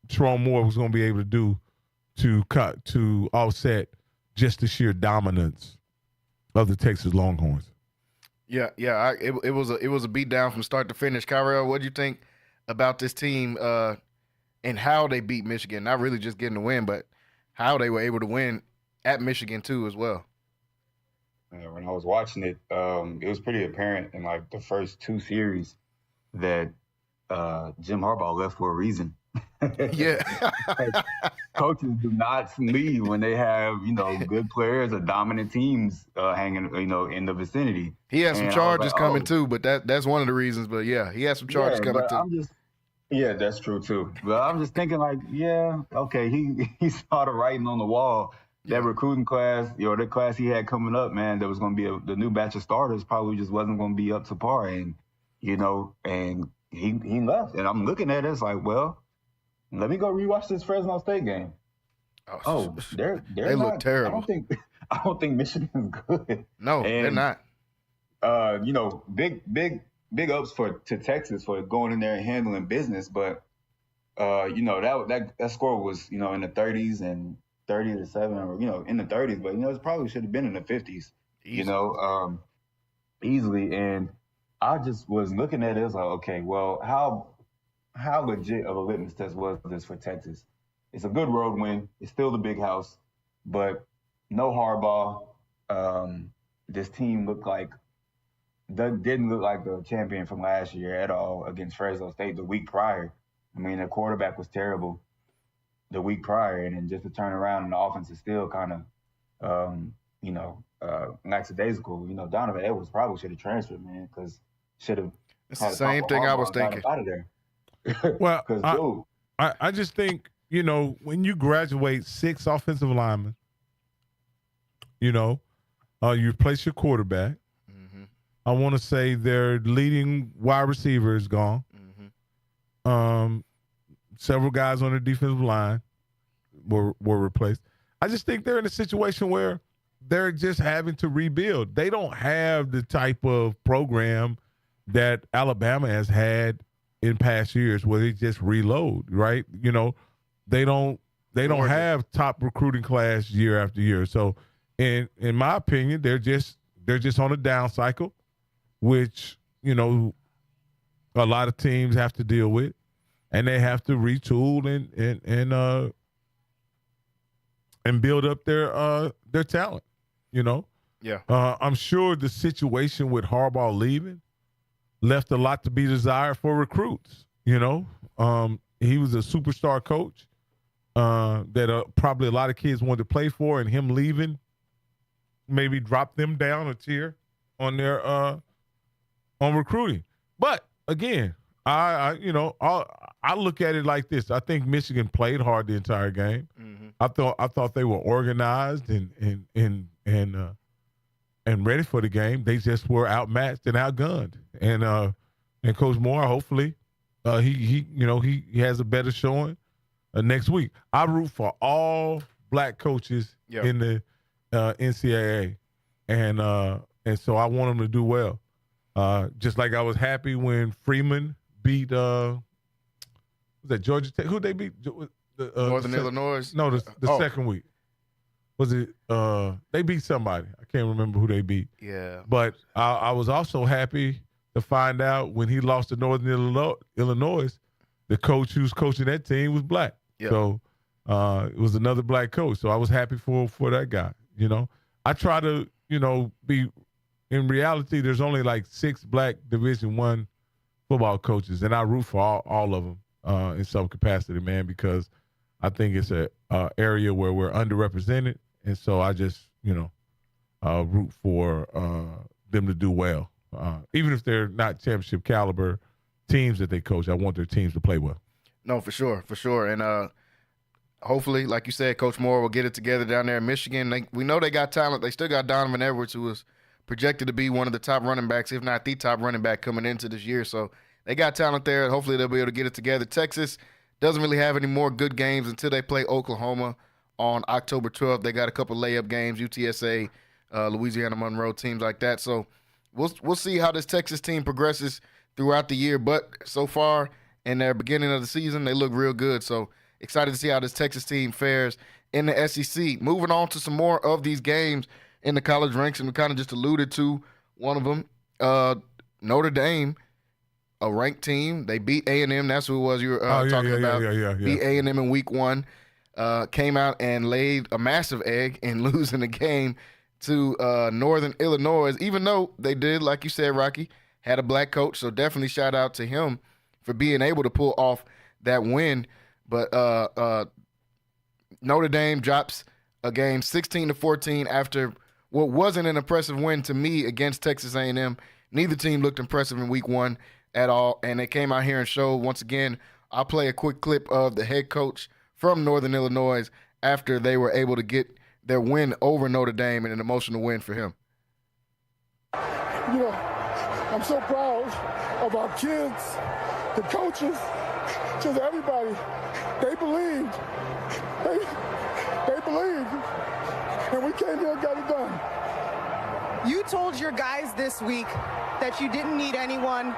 Tyrone Moore was going to be able to do to offset just the sheer dominance of the Texas Longhorns. Yeah. It was a beat down from start to finish. Kyrell, what do you think about this team and how they beat Michigan? Not really just getting the win, but how they were able to win at Michigan too as well. When I was watching it, it was pretty apparent in like the first two series that Jim Harbaugh left for a reason. Yeah. Coaches do not leave when they have, good players or dominant teams hanging, in the vicinity. He has some charges coming too, but that's one of the reasons. But yeah, he has some charges coming too. Yeah, that's true too. But I'm just thinking okay, he saw the writing on the wall. That recruiting class, the class he had coming up, man, there was going to be the new batch of starters probably just wasn't going to be up to par. And, and he left. And I'm looking at it, it's like, well, let me go rewatch this Fresno State game. They look terrible. I don't think Michigan's good. No, they're not. Big ups to Texas for going in there and handling business, but that score was in the 30s and 30-7, or in the 30s, but it probably should have been in the 50s. Easily. And I just was looking at it as like, okay, well, how legit of a litmus test was this for Texas? It's a good road win. It's still the big house, but no Harbaugh. This team didn't look like the champion from last year at all against Fresno State the week prior. I mean, the quarterback was terrible the week prior, and then just to turn around and the offense is still kind of, lackadaisical. Donovan Edwards probably should have transferred, man, because should have. It's the same thing I was thinking. Out of there. Well, I just think, when you graduate 6 offensive linemen, you replace your quarterback. Mm-hmm. I want to say their leading wide receiver is gone. Mm-hmm. Several guys on the defensive line were replaced. I just think they're in a situation where they're just having to rebuild. They don't have the type of program that Alabama has had in past years where they just reload, right? They don't have top recruiting class year after year. So in my opinion, they're just on a down cycle, which, a lot of teams have to deal with, and they have to retool and build up their talent, Yeah. I'm sure the situation with Harbaugh leaving left a lot to be desired for recruits. He was a superstar coach that probably a lot of kids wanted to play for, and him leaving maybe dropped them down a tier on their on recruiting. But again, I look at it like this. I think Michigan played hard the entire game. Mm-hmm. I thought they were organized and ready for the game. They just were outmatched and outgunned. And and Coach Moore, hopefully, he has a better showing next week. I root for all black coaches in the NCAA, and so I want them to do well. Just like I was happy when Freeman beat was that Georgia Tech? Who they beat? Northern Illinois. No, the second week. Was it they beat somebody? I can't remember who they beat. Yeah. But I was also happy to find out when he lost to Northern Illinois, the coach who's coaching that team was black. Yep. So it was another black coach. So I was happy for that guy. I try to, be in reality, there's only like 6 black Division I football coaches, and I root for all of them in some capacity, man, because I think it's a area where we're underrepresented, and so I just, root for them to do well. Even if they're not championship caliber teams that they coach, I want their teams to play well. No, for sure. And hopefully, like you said, Coach Moore will get it together down there in Michigan. We know they got talent. They still got Donovan Edwards, who was projected to be one of the top running backs, if not the top running back coming into this year. So they got talent there. Hopefully they'll be able to get it together. Texas doesn't really have any more good games until they play Oklahoma on October 12th. They got a couple layup games, UTSA, Louisiana Monroe, teams like that. So we'll see how this Texas team progresses throughout the year. But so far in their beginning of the season, they look real good. So excited to see how this Texas team fares in the SEC. Moving on to some more of these games in the college ranks, and we kind of just alluded to one of them. Notre Dame, a ranked team. They beat A&M. That's who it was you were talking about. Yeah. Beat A&M in week 1. Came out and laid a massive egg in losing the game to Northern Illinois, even though they did, like you said, Rocky, had a black coach. So definitely shout out to him for being able to pull off that win. But Notre Dame drops a game 16-14 after what wasn't an impressive win to me against Texas A&M. Neither team looked impressive in week 1 at all, and they came out here and showed once again. I'll play a quick clip of the head coach from Northern Illinois after they were able to get their win over Notre Dame, and an emotional win for him. I'm so proud of our kids, the coaches, just everybody. They believed. They believed. And we came here and got it done. You told your guys this week that you didn't need anyone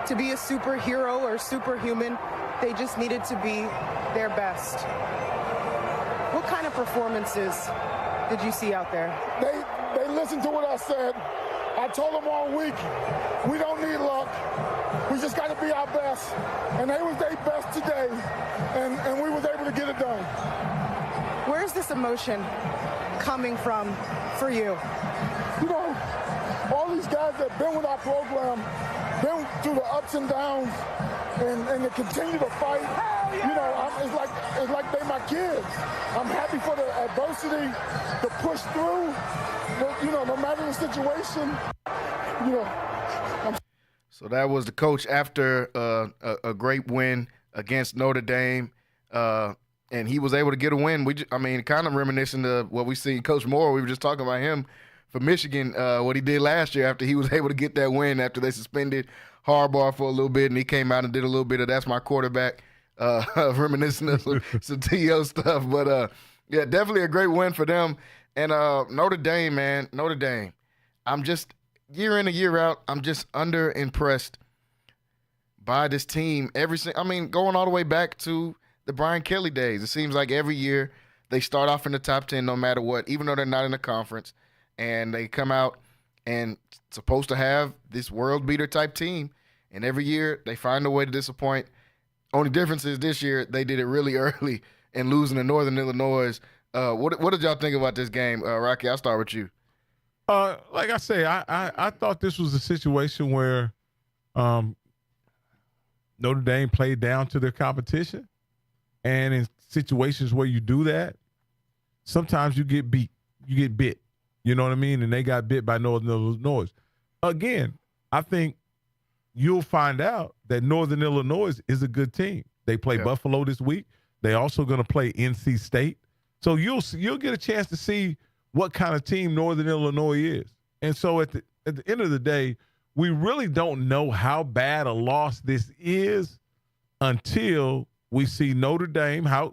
to be a superhero or superhuman. They just needed to be their best. What kind of performances did you see out there? They listened to what I said. I told them all week, we don't need luck. We just got to be our best. And they was their best today, and we was able to get it done. Where's this emotion coming from for you? All these guys that have been with our program, been through the ups and downs, and they continue to fight. It's like they my kids. I'm happy for the adversity to push through. No matter the situation. So that was the coach after a great win against Notre Dame, and he was able to get a win. Kind of reminiscent of what we seen Coach Moore. We were just talking about him for Michigan, what he did last year after he was able to get that win after they suspended Harbaugh for a little bit, and he came out and did a little bit of "that's my quarterback," reminiscent of some TO stuff. But yeah, definitely a great win for them. And Notre Dame, man, Notre Dame. I'm just year in and year out, I'm just underimpressed by this team. Going all the way back to the Brian Kelly days. It seems like every year they start off in the top 10 no matter what, even though they're not in the conference. And they come out and supposed to have this world beater type team. And every year they find a way to disappoint. Only difference is this year they did it really early and losing to Northern Illinois. What did y'all think about this game? Rocky, I'll start with you. Like I say, I thought this was a situation where Notre Dame played down to their competition. And in situations where you do that, sometimes you get beat. You get bit. You know what I mean? And they got bit by Northern Illinois. Again, I think you'll find out that Northern Illinois is a good team. They play Buffalo this week. They're also going to play NC State. So you'll get a chance to see what kind of team Northern Illinois is. And so at the end of the day, we really don't know how bad a loss this is until we see Notre Dame, how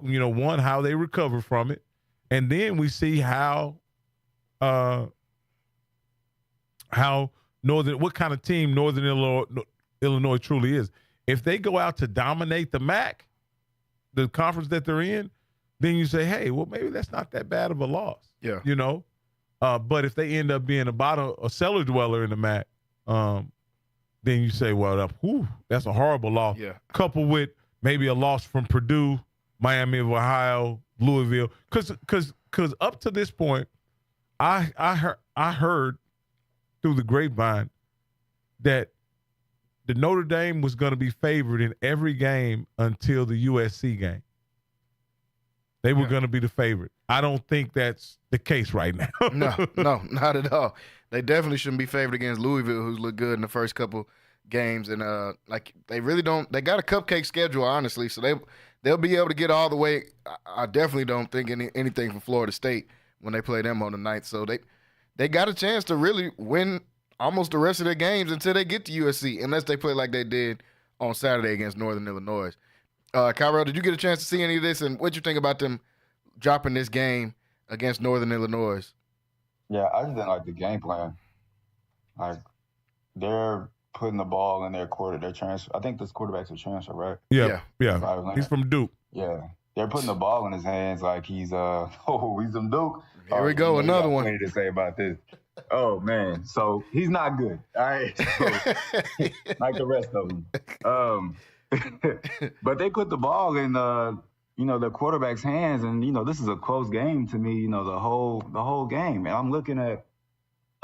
they recover from it, and then we see what kind of team Northern Illinois truly is. If they go out to dominate the MAC, the conference that they're in, then you say, hey, well, maybe that's not that bad of a loss. Yeah. But if they end up being a cellar dweller in the MAC, then you say, well, that's a horrible loss. Yeah. Coupled with maybe a loss from Purdue, Miami of Ohio, Louisville. Because up to this point, I heard through the grapevine that the Notre Dame was going to be favored in every game until the USC game. They were going to be the favorite. I don't think that's the case right now. No, not at all. They definitely shouldn't be favored against Louisville, who's looked good in the first couple games. And they really don't. They got a cupcake schedule, honestly, so they'll be able to get all the way. I definitely don't think anything from Florida State when they play them on the 9th. So they got a chance to really win almost the rest of their games until they get to USC, unless they play like they did on Saturday against Northern Illinois. Kyrell, did you get a chance to see any of this, and what you think about them dropping this game against Northern Illinois? Yeah, I just didn't like the game plan. Like, they're putting the ball in their quarter. They're transfer. I think this quarterback's a transfer, right? Yeah. He's from Duke. Yeah, they're putting the ball in his hands like he's from Duke. Here we go, another one. Plenty to say about this. Oh man, so he's not good. All right, so, like the rest of them. But they put the ball in the quarterback's hands, and this is a close game to me. The whole game, and I'm looking at,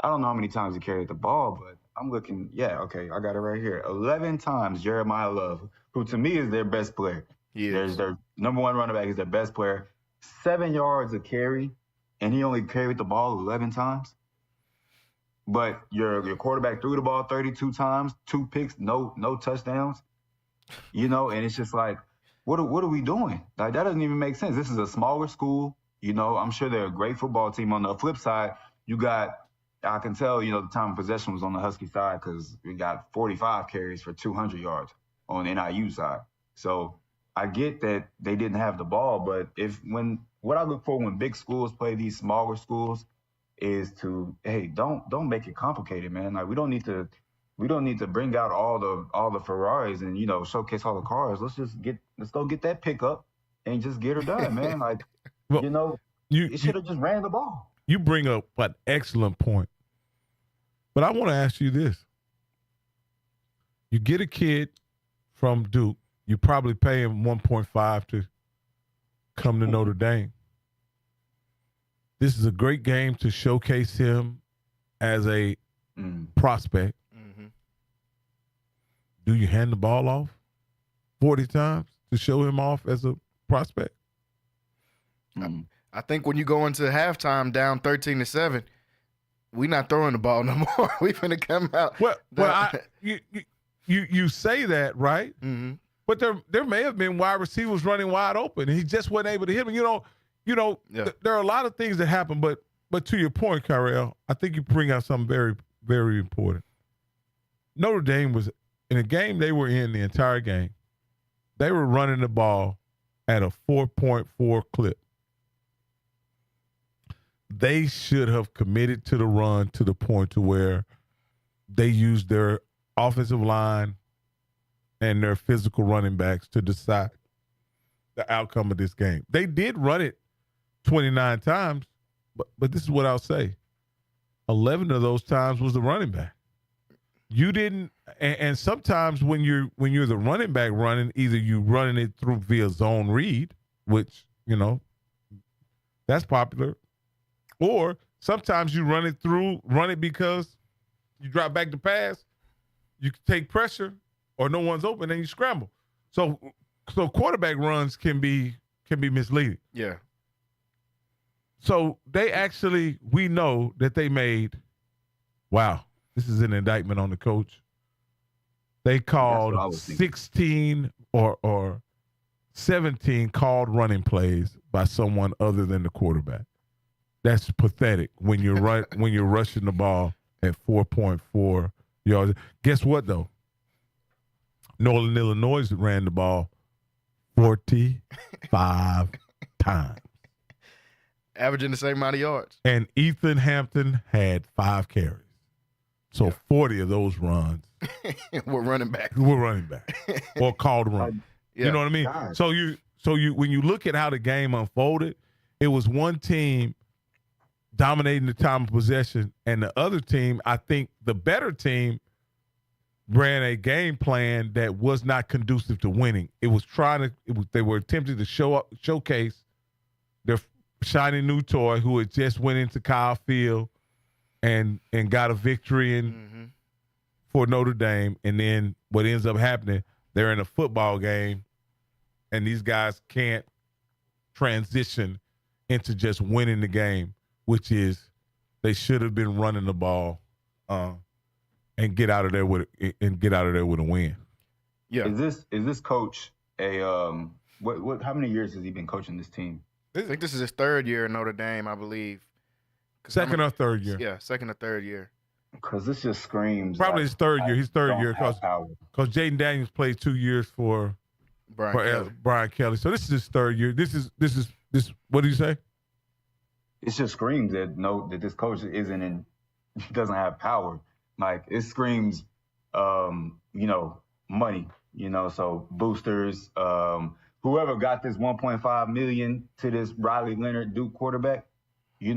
I don't know how many times he carried the ball, but I'm looking. Yeah, okay, I got it right here. 11 times Jeremiah Love, who to me is their best player. There's their number one running back, is their best player. 7 yards of carry, and he only carried the ball 11 times. But your quarterback threw the ball 32 times, 2 picks, no touchdowns. And it's just like, what are we doing? Like, that doesn't even make sense. This is a smaller school. I'm sure they're a great football team. On the flip side, I can tell, the time of possession was on the Husky side because we got 45 carries for 200 yards on the NIU side. So I get that they didn't have the ball, but what I look for when big schools play these smaller schools is to, hey, don't make it complicated, man. Like, we don't need to bring out all the Ferraris and showcase all the cars. Let's go get that pickup and just get her done, man. Like, you should have just ran the ball. You bring up an excellent point, but I want to ask you this: you get a kid from Duke, you probably pay him 1.5 to come to Notre Dame. This is a great game to showcase him as a prospect. Mm-hmm. Do you hand the ball off 40 times to show him off as a prospect? I think when you go into halftime down 13-7, we're not throwing the ball no more. We're finna come out. You say that, right? Mm-hmm. But there may have been wide receivers running wide open, and he just wasn't able to hit him. There are a lot of things that happen, but to your point, Kyrell, I think you bring out something very, very important. Notre Dame was in a game they were in the entire game. They were running the ball at a 4.4 clip. They should have committed to the run to the point to where they used their offensive line and their physical running backs to decide the outcome of this game. They did run it 29 times, but this is what I'll say. 11 of those times was the running back. You didn't, and sometimes when you're the running back running, either you running it through via zone read, which, that's popular, or sometimes you run it because you drop back to pass, you take pressure, or no one's open, and you scramble. So quarterback runs can be misleading. Yeah. So we know that they made, wow, this is an indictment on the coach. They called 16 or 17 called running plays by someone other than the quarterback. That's pathetic when you're rushing the ball at 4.4, yards. Guess what, though? Northern Illinois ran the ball 45 times. Averaging the same amount of yards. And Ethan Hampton had 5 carries. So 40 of those runs were running back. Or called run. You know what I mean? God. So you when you look at how the game unfolded, it was one team dominating the time of possession, and the other team, I think the better team, ran a game plan that was not conducive to winning. They were attempting to showcase their shiny new toy who had just went into Kyle Field and got a victory for Notre Dame. And then what ends up happening, they're in a football game, and these guys can't transition into just winning the game, which is they should have been running the ball and get out of there with a win. Yeah. Is this coach a what how many years has he been coaching this team? I think this is his 3rd year in Notre Dame, I believe. Second or third year. Yeah, 2nd or 3rd year. Because this just screams probably like, his 3rd year. His 3rd year because Jaden Daniels played 2 years for Brian Kelly. So this is his 3rd year. This is what do you say? It just screams that this coach doesn't have power. Like it screams money, so boosters, whoever got this $1.5 million to this Riley Leonard Duke quarterback, we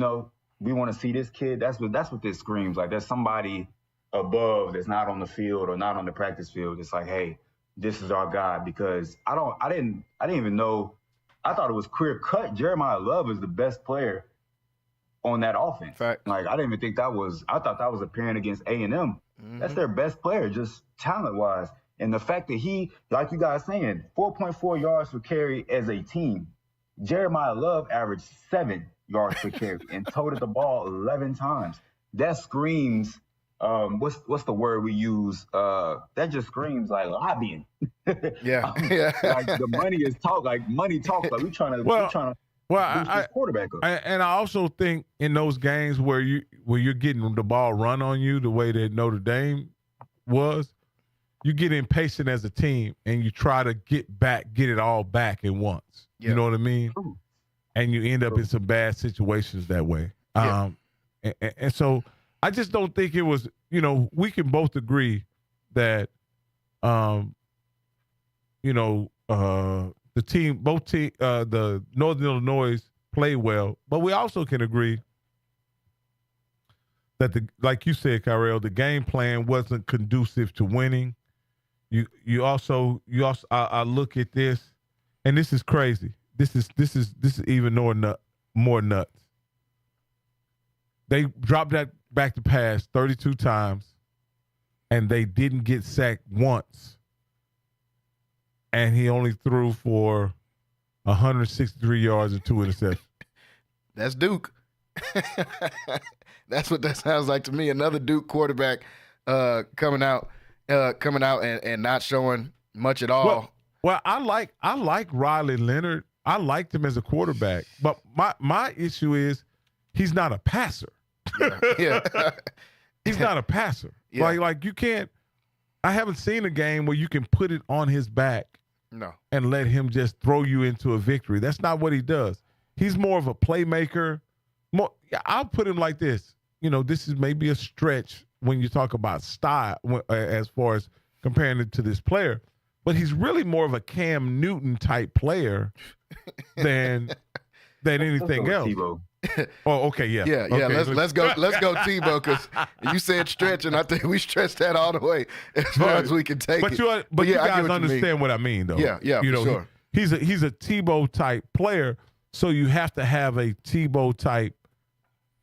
want to see this kid. That's what this screams. Like there's somebody above that's not on the field or not on the practice field. It's like, hey, this is our guy, because I didn't even know. I thought it was clear cut. Jeremiah Love is the best player on that offense. Fact. Like I didn't even think that was. I thought that was apparent against A&M. Mm-hmm. That's their best player, just talent wise. And the fact that he, like you guys saying, 4.4 yards per carry as a team. Jeremiah Love averaged 7 yards per carry and toted the ball 11 times. That screams. What's the word we use? That just screams like lobbying. Yeah. Like the money is talk. Like money talks. Like we're trying to boost this quarterback up. And I also think in those games where you're getting the ball run on you the way that Notre Dame was, you get impatient as a team and you try to get it all back at once. Yeah. You know what I mean? True. And you end up in some bad situations that way. Yeah. And so I just don't think it was, we can both agree that, the Northern Illinois played well, but we also can agree that like you said, Kyrell, the game plan wasn't conducive to winning. You also I look at this, and this is crazy. This is even more nuts. They dropped that back to pass 32 times, and they didn't get sacked once. And he only threw for 163 yards and 2 interceptions. That's Duke. That's what that sounds like to me. Another Duke quarterback coming out and not showing much at all. Well, I like Riley Leonard. I liked him as a quarterback, but my issue is he's not a passer. Yeah. He's not a passer. Yeah. Like you can't. I haven't seen a game where you can put it on his back. No. And let him just throw you into a victory. That's not what he does. He's more of a playmaker. I'll put him like this. This is maybe a stretch when you talk about style as far as comparing it to this player. But he's really more of a Cam Newton type player than anything else. Oh, okay, yeah. Yeah. Okay. Let's go Tebow, because you said stretch, and I think we stretched that all the way as far as we can take it. But you guys understand what I mean, though. Yeah, for sure. He's a Tebow type player, so you have to have a Tebow type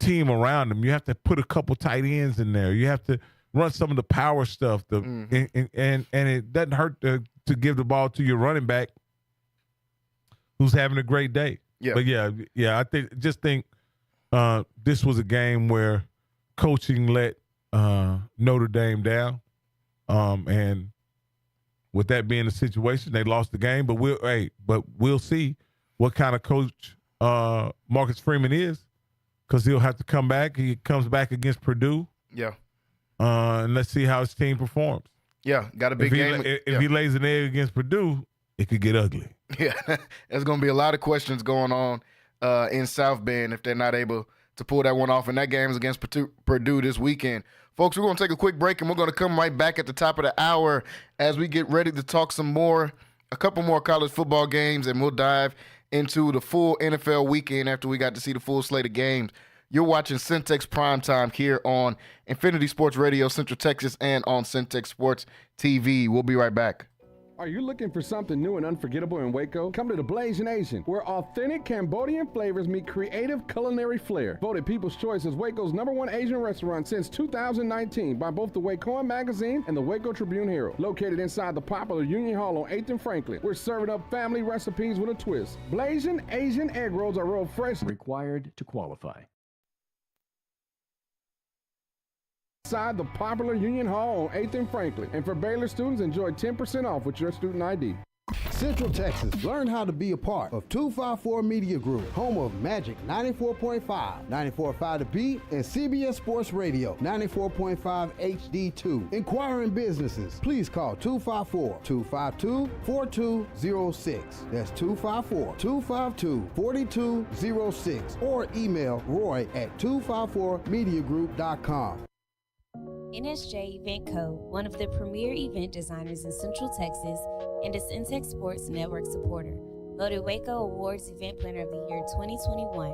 team around him. You have to put a couple tight ends in there. You have to run some of the power stuff. And it doesn't hurt to give the ball to your running back who's having a great day. Yeah. But I think this was a game where coaching let Notre Dame down. And with that being the situation, they lost the game. But we'll see what kind of coach Marcus Freeman is, because he'll have to come back. He comes back against Purdue. Yeah. and let's see how his team performs. Yeah, got a big game. If he lays an egg against Purdue, it could get ugly. Yeah, there's going to be a lot of questions going on in South Bend if they're not able to pull that one off. And that game is against Purdue this weekend. Folks, we're going to take a quick break, and we're going to come right back at the top of the hour as we get ready to talk a couple more college football games, and we'll dive into the full NFL weekend after we got to see the full slate of games. You're watching Centex Primetime here on Infinity Sports Radio, Central Texas, and on Centex Sports TV. We'll be right back. Are you looking for something new and unforgettable in Waco? Come to the Blazing Asian, where authentic Cambodian flavors meet creative culinary flair. Voted People's Choice as Waco's #1 Asian restaurant since 2019 by both the Wacoan Magazine and the Waco Tribune Herald. Located inside the popular Union Hall on 8th and Franklin, we're serving up family recipes with a twist. Blazing Asian egg rolls are rolled fresh. Required to qualify. Inside the popular Union Hall on 8th and Franklin. And for Baylor students, enjoy 10% off with your student ID. Central Texas, learn how to be a part of 254 Media Group, home of Magic 94.5, 94.5 The Beat, and CBS Sports Radio 94.5 HD2. Inquiring businesses, please call 254-252-4206. That's 254-252-4206. Or email roy@254mediagroup.com. NSJ Event Co., one of the premier event designers in Central Texas and a Centex Sports Network supporter. Voted Waco Awards Event Planner of the Year 2021,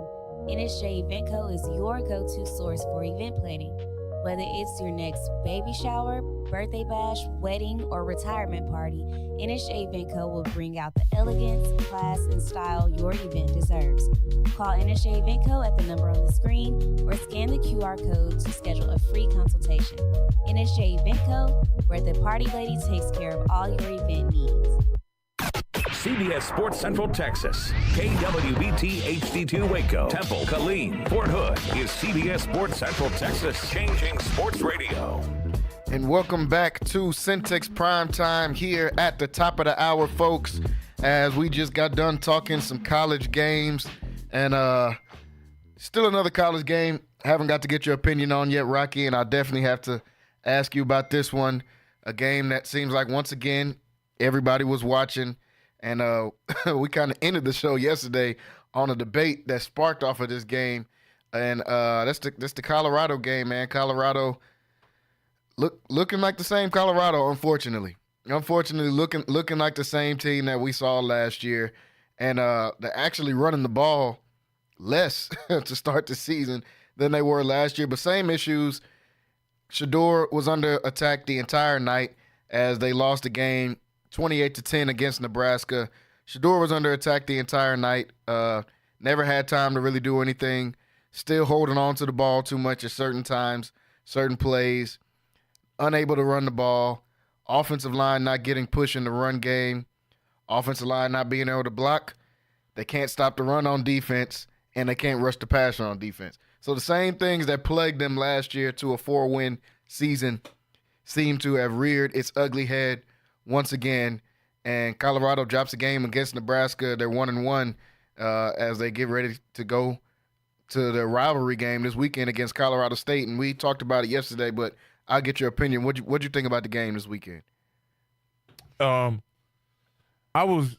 NSJ Event Co. is your go-to source for event planning. Whether it's your next baby shower, birthday bash, wedding, or retirement party, NSJ Event Co. will bring out the elegance, class, and style your event deserves. Call NSJ Event Co. at the number on the screen or scan the QR code to schedule a free consultation. NSJ Event Co., where the party lady takes care of all your event needs. CBS Sports Central Texas, KWBT HD2 Waco, Temple, Killeen, Fort Hood is CBS Sports Central Texas, changing sports radio. And welcome back to Centex Primetime here at the top of the hour, folks, as we just got done talking some college games. And still another college game I haven't got to get your opinion on yet, Rocky, and I definitely have to ask you about this one, a game that seems like, once again, everybody was watching. And we kind of ended the show yesterday on a debate that sparked off of this game. And that's the Colorado game, man. Colorado looking like the same Colorado, unfortunately. Unfortunately, looking like the same team that we saw last year. And they're actually running the ball less to start the season than they were last year. But same issues. Shedeur was under attack the entire night as they lost the game 28-10 against Nebraska. Shedeur was under attack the entire night. Never had time to really do anything. Still holding on to the ball too much at certain times, certain plays. Unable to run the ball. Offensive line not getting pushed in the run game. Offensive line not being able to block. They can't stop the run on defense, and they can't rush the passer on defense. So the same things that plagued them last year to a 4-win season seem to have reared its ugly head once again, and Colorado drops a game against Nebraska. They're 1-1 as they get ready to go to the rivalry game this weekend against Colorado State. And we talked about it yesterday, but I'll get your opinion. What'd you think about the game this weekend? I was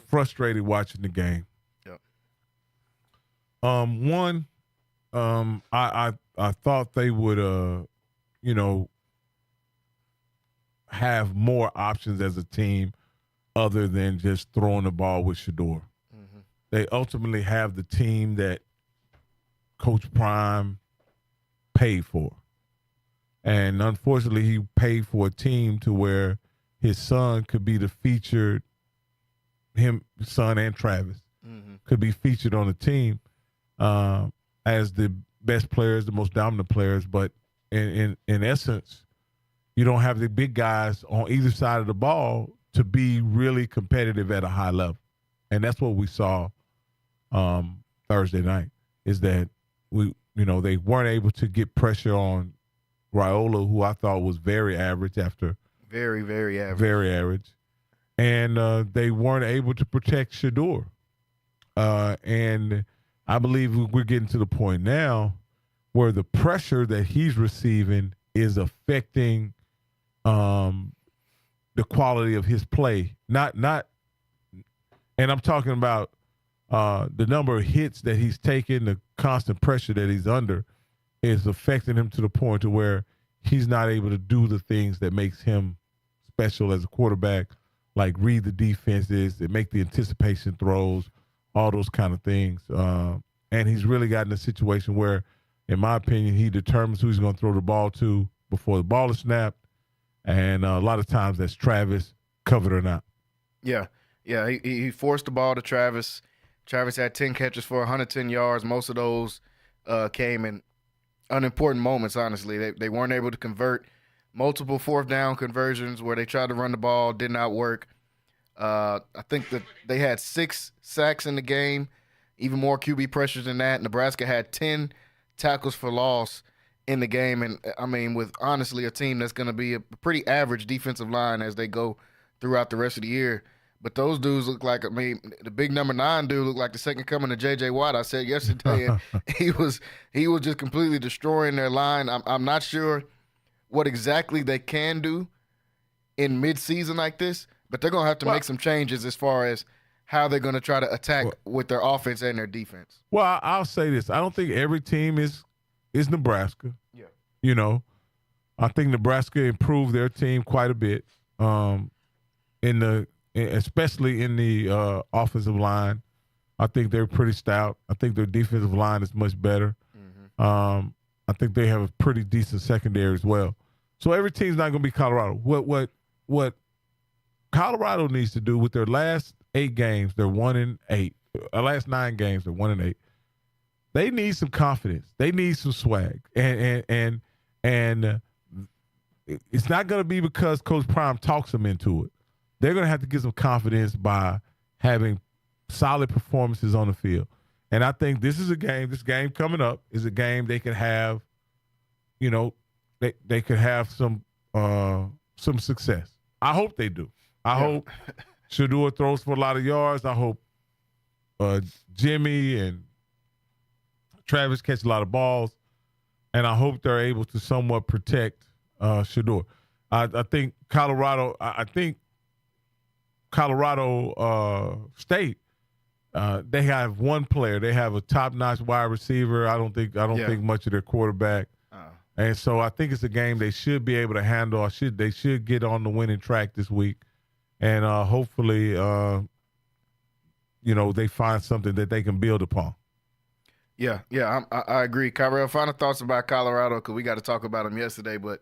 frustrated watching the game. Yep. I thought they would have more options as a team other than just throwing the ball with Shedeur. Mm-hmm. They ultimately have the team that Coach Prime paid for. And unfortunately, he paid for a team to where his son could be the featured, son and Travis, could be featured on the team as the best players, the most dominant players. But in essence, you don't have the big guys on either side of the ball to be really competitive at a high level. And that's what we saw Thursday night, is that they weren't able to get pressure on Raiola, who I thought was very average after. Very, very average. Very average. And they weren't able to protect Shedeur. And I believe we're getting to the point now where the pressure that he's receiving is affecting the quality of his play. Not, and I'm talking about the number of hits that he's taking, the constant pressure that he's under is affecting him to the point to where he's not able to do the things that makes him special as a quarterback, like read the defenses, that make the anticipation throws, all those kind of things. And he's really gotten a situation where, in my opinion, he determines who he's going to throw the ball to before the ball is snapped. And a lot of times that's Travis, covered or not. Yeah. He forced the ball to Travis. Travis had 10 catches for 110 yards. Most of those came in unimportant moments, honestly. They weren't able to convert. Multiple fourth down conversions where they tried to run the ball, did not work. I think that they had 6 sacks in the game, even more QB pressures than that. Nebraska had 10 tackles for loss in the game. And, I mean, with honestly a team that's going to be a pretty average defensive line as they go throughout the rest of the year. But those dudes look like, I mean, the big number 9 dude looked like the second coming of J.J. Watt. I said yesterday, and he was just completely destroying their line. I'm not sure what exactly they can do in midseason like this, but they're going to have to make some changes as far as how they're going to try to attack with their offense and their defense. Well, I'll say this. I don't think every team is Nebraska. Yeah. You know, I think Nebraska improved their team quite a bit especially in the offensive line. I think they're pretty stout. I think their defensive line is much better. Mm-hmm. I think they have a pretty decent secondary as well. So every team's not going to be Colorado. What Colorado needs to do with their last 8 games, they're 1-8. Last 9 games, they're 1-8. They need some confidence. They need some swag, and it's not going to be because Coach Prime talks them into it. They're going to have to get some confidence by having solid performances on the field. And I think this game coming up is a game they could have, you know, they could have some success. I hope they do. I hope Shedeur throws for a lot of yards. I hope Jimmy and Travis catch a lot of balls. And I hope they're able to somewhat protect Shedeur. I think Colorado State, they have one player. They have a top-notch wide receiver. I don't think much of their quarterback. And so I think it's a game they should be able to handle. They should get on the winning track this week. And hopefully, they find something that they can build upon. Yeah, I agree. Kyrell, final thoughts about Colorado, because we got to talk about them yesterday. But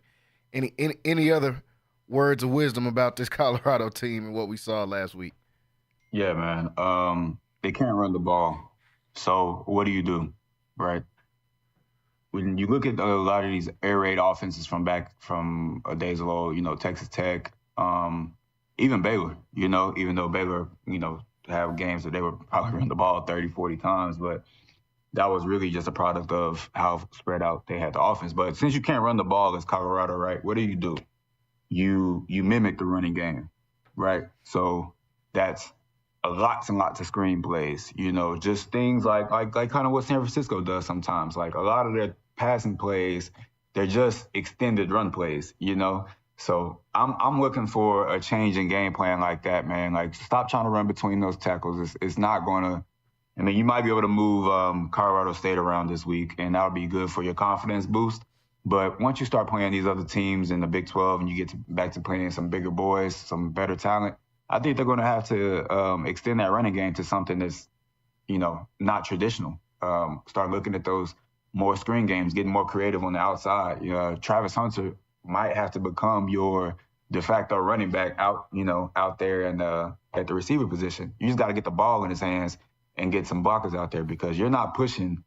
any other words of wisdom about this Colorado team and what we saw last week? Yeah, man. They can't run the ball. So what do, right? When you look at a lot of these air raid offenses from days of old, Texas Tech, even Baylor, even though Baylor, have games that they would probably run the ball 30, 40 times, but that was really just a product of how spread out they had the offense. But since you can't run the ball as Colorado, right, what do? You mimic the running game, right? So that's lots and lots of screenplays, just things like kind of what San Francisco does sometimes. Like a lot of their passing plays, they're just extended run plays, So I'm looking for a change in game plan like that, man. Like, stop trying to run between those tackles. It's not going to. I mean, you might be able to move Colorado State around this week, and that'll be good for your confidence boost. But once you start playing these other teams in the Big 12 and you get back to playing some bigger boys, some better talent, I think they're going to have to extend that running game to something that's, not traditional. Start looking at those more screen games, getting more creative on the outside. Travis Hunter might have to become your de facto running back out there and at the receiver position. You just got to get the ball in his hands and get some blockers out there, because you're not pushing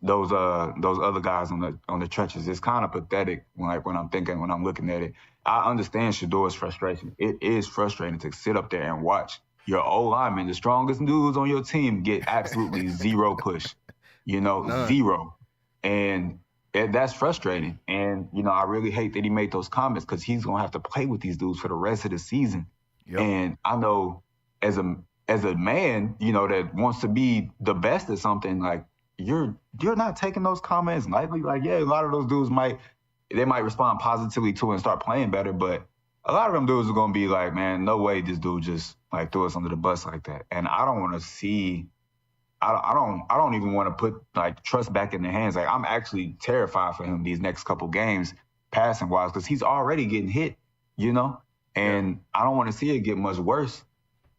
those other guys on the trenches. It's kind of pathetic when I'm looking at it. I understand Shedeur's frustration. It is frustrating to sit up there and watch your O-lineman, the strongest dudes on your team, get absolutely zero push. Zero. And that's frustrating. And, I really hate that he made those comments, because he's going to have to play with these dudes for the rest of the season. Yep. And I know as a man, that wants to be the best at something, like, you're not taking those comments lightly. Like, yeah, a lot of those dudes might respond positively to it and start playing better, but a lot of them dudes are gonna be like, man, no way this dude just like threw us under the bus like that. And I don't want to see. I don't even want to put like trust back in their hands. Like, I'm actually terrified for him these next couple games passing wise, because he's already getting hit, you know. And I don't want to see it get much worse.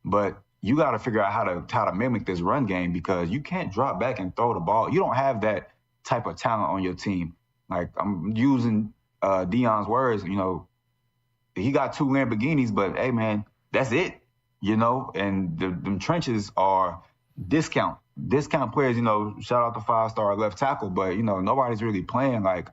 But you got to figure out how to mimic this run game, because you can't drop back and throw the ball. You don't have that type of talent on your team. Like, I'm using Deion's words, you know, he got 2 Lamborghinis, but hey, man, that's it, you know. And them trenches are discount players, you know. Shout out to 5-star left tackle, but you know, nobody's really playing like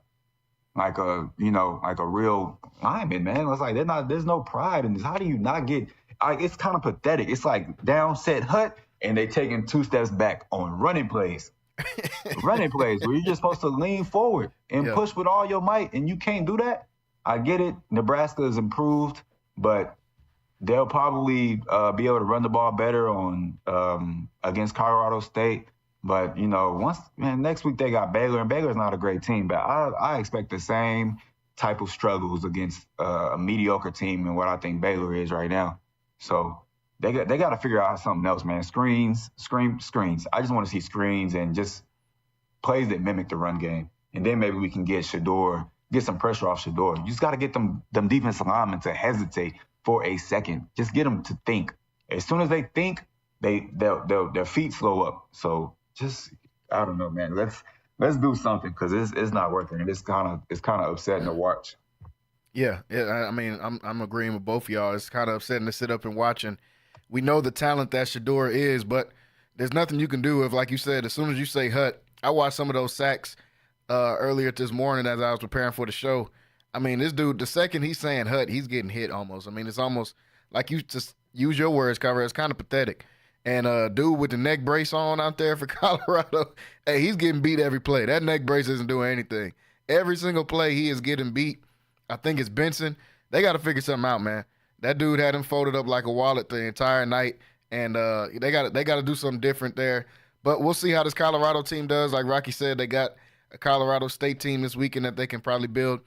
a real lineman, man. It's like there's no pride in this. How do you not get? It's kind of pathetic. It's like down, set, hut, and they taking 2 steps back on running plays. Running plays where you're just supposed to lean forward and push with all your might, and you can't do that. I get it. Nebraska has improved, but they'll probably be able to run the ball better on against Colorado State. But, you know, next week they got Baylor, and Baylor's not a great team, but I expect the same type of struggles against a mediocre team and what I think Baylor is right now. So they got to figure out something else, man. Screens. I just want to see screens and just plays that mimic the run game. And then maybe we can get some pressure off Shedeur. You just got to get them defensive linemen to hesitate for a second. Just get them to think. As soon as they think, their feet slow up. So just, I don't know, man. Let's do something, because it's not working, and it's kind of upsetting to watch. Yeah. I mean, I'm agreeing with both of y'all. It's kind of upsetting to sit up and watch, and we know the talent that Shedeur is, but there's nothing you can do if, like you said, as soon as you say hut. I watched some of those sacks earlier this morning as I was preparing for the show. I mean, this dude, the second he's saying hut, he's getting hit almost. I mean, it's almost like, you just use your words, Kyra. It's kind of pathetic. And dude with the neck brace on out there for Colorado, hey, he's getting beat every play. That neck brace isn't doing anything. Every single play he is getting beat. I think it's Benson. They got to figure something out, man. That dude had him folded up like a wallet the entire night, and they got to do something different there. But we'll see how this Colorado team does. Like Rocky said, they got a Colorado State team this weekend that they can probably build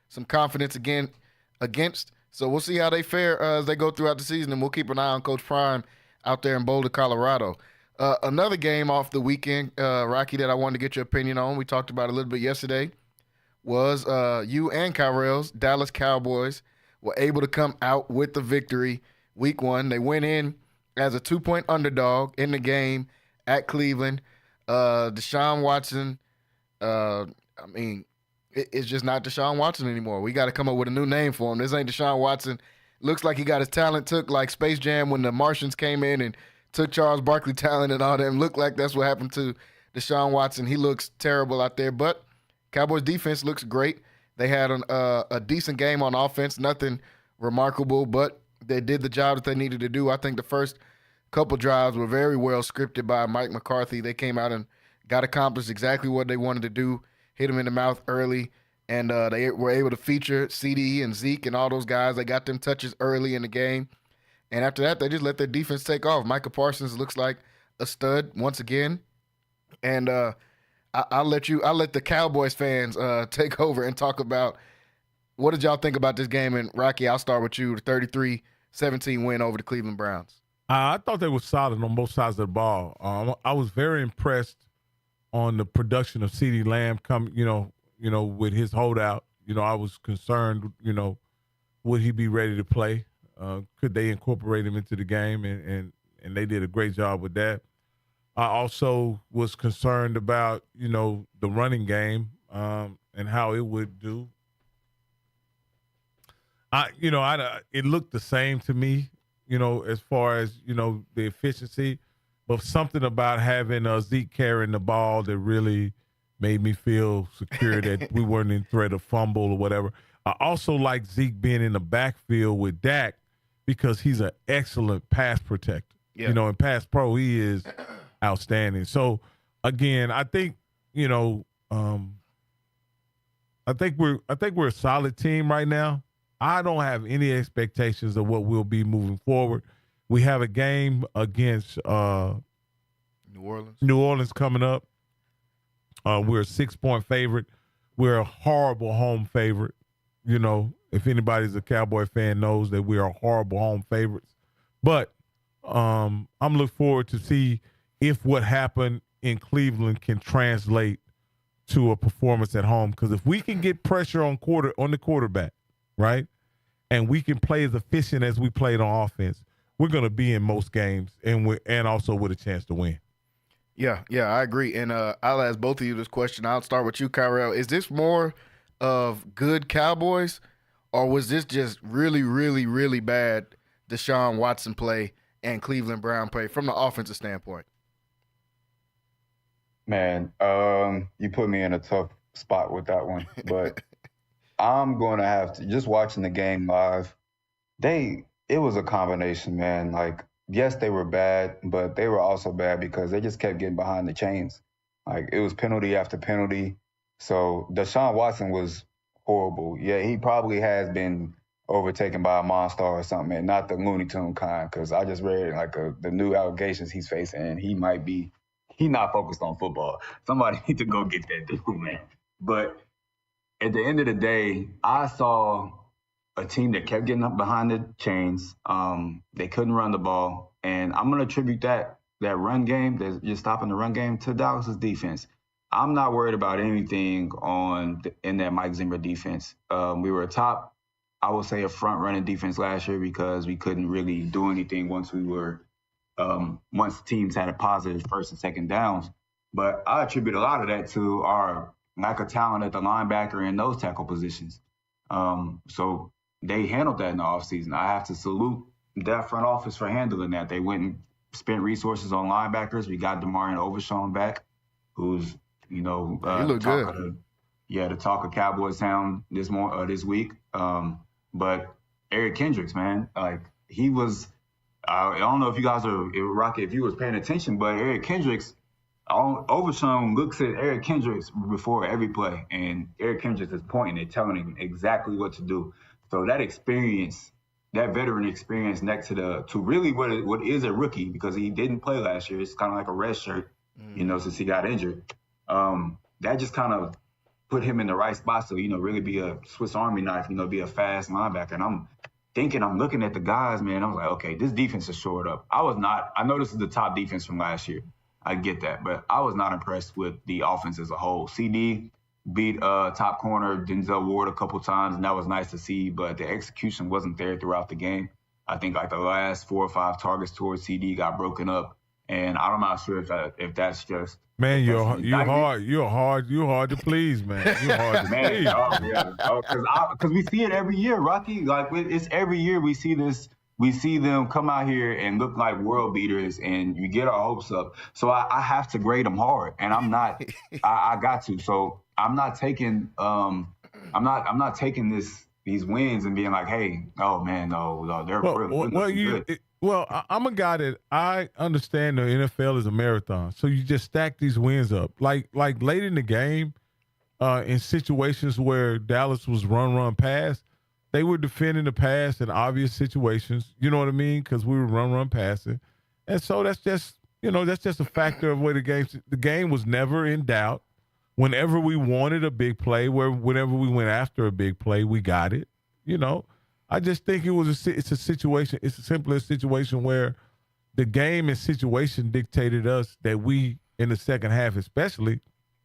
some confidence against. So we'll see how they fare as they go throughout the season, and we'll keep an eye on Coach Prime out there in Boulder, Colorado. Another game off the weekend, Rocky, that I wanted to get your opinion on, we talked about a little bit yesterday, was you and Kyrell's Dallas Cowboys were able to come out with the victory week 1. They went in as a 2-point underdog in the game at Cleveland. Deshaun Watson, it's just not Deshaun Watson anymore. We got to come up with a new name for him. This ain't Deshaun Watson. Looks like he got his talent took like Space Jam when the Martians came in and took Charles Barkley talent and all that. Looked like that's what happened to Deshaun Watson. He looks terrible out there, but Cowboys defense looks great. They had a decent game on offense, nothing remarkable, but they did the job that they needed to do. I think the first couple drives were very well scripted by Mike McCarthy. They came out and got accomplished exactly what they wanted to do, hit him in the mouth early, and they were able to feature CD and Zeke and all those guys. They got them touches early in the game, and after that, they just let their defense take off. Micah Parsons looks like a stud once again, and I'll let the Cowboys fans take over and talk about what did y'all think about this game. And Rocky, I'll start with you. The 33-17 win over the Cleveland Browns. I thought they were solid on both sides of the ball. I was very impressed on the production of CeeDee Lamb with his holdout. I was concerned, would he be ready to play? Could they incorporate him into the game? And they did a great job with that. I also was concerned about, the running game and how it would do. It looked the same to me, as far as, the efficiency, but something about having Zeke carrying the ball that really made me feel secure that we weren't in threat of fumble or whatever. I also like Zeke being in the backfield with Dak because he's an excellent pass protector. Yeah. In pass pro, he is outstanding. So again, I think, I think we're a solid team right now. I don't have any expectations of what we'll be moving forward. We have a game against New Orleans coming up. We're a 6-point favorite. We're a horrible home favorite. You know, if anybody's a Cowboy fan knows that we are horrible home favorites. But I'm looking forward to see if what happened in Cleveland can translate to a performance at home. Because if we can get pressure on the quarterback, right, and we can play as efficient as we played on offense, we're going to be in most games and also with a chance to win. Yeah, I agree. And I'll ask both of you this question. I'll start with you, Kyrell. Is this more of good Cowboys, or was this just really, really, really bad Deshaun Watson play and Cleveland Brown play from the offensive standpoint? Man, you put me in a tough spot with that one, but I'm going to have to, just watching the game live, it was a combination, man. Like, yes, they were bad, but they were also bad because they just kept getting behind the chains. Like, it was penalty after penalty. So Deshaun Watson was horrible. Yeah, he probably has been overtaken by a monster or something, and not the Looney Tune kind, because I just read like the new allegations he's facing, and he's not focused on football. Somebody need to go get that dude, man. But at the end of the day, I saw a team that kept getting up behind the chains. They couldn't run the ball. And I'm going to attribute that run game, that you're stopping the run game, to Dallas's defense. I'm not worried about anything in that Mike Zimmer defense. We were I would say, a front-running defense last year because we couldn't really do anything once teams had a positive first and second downs. But I attribute a lot of that to our lack of talent at the linebacker and nose tackle positions. So they handled that in the offseason. I have to salute that front office for handling that. They went and spent resources on linebackers. We got DeMarion Overshown back, who's, he looked good. The talk of Cowboys town this week. But Eric Kendricks, man, like, he was, I don't know if you guys are, Rocky, if you was paying attention, but Eric Kendricks, Overshown looks at Eric Kendricks before every play, and Eric Kendricks is pointing and telling him exactly what to do. So that experience, that veteran experience next to really what is a rookie, because he didn't play last year. It's kind of like a red shirt, since he got injured. That just kind of put him in the right spot to, really be a Swiss Army knife, be a fast linebacker. And I'm looking at the guys, man. I was like, okay, this defense is shored up. I know this is the top defense from last year. I get that, but I was not impressed with the offense as a whole. CD beat top corner Denzel Ward a couple times, and that was nice to see, but the execution wasn't there throughout the game. I think like the last 4 or 5 targets towards CD got broken up, and I'm not sure if that's just. Man, you're hard to please, man. You're hard to please. Because we see it every year, Rocky. Like, it's every year we see this. We see them come out here and look like world beaters, and you get our hopes up. So I have to grade them hard, and I'm not. I got to. So I'm not taking. I'm not taking these wins and being like, hey, oh man, no, they're good. I'm a guy that I understand the NFL is a marathon, so you just stack these wins up. Like late in the game, in situations where Dallas was run pass. They were defending the pass in obvious situations, you know what I mean? Because we were run passing. And so that's just a factor of where the game was never in doubt. Whenever we wanted a big play, whenever we went after a big play, we got it. I just think it's a situation. It's simply a situation where the game and situation dictated us that we, in the second half especially,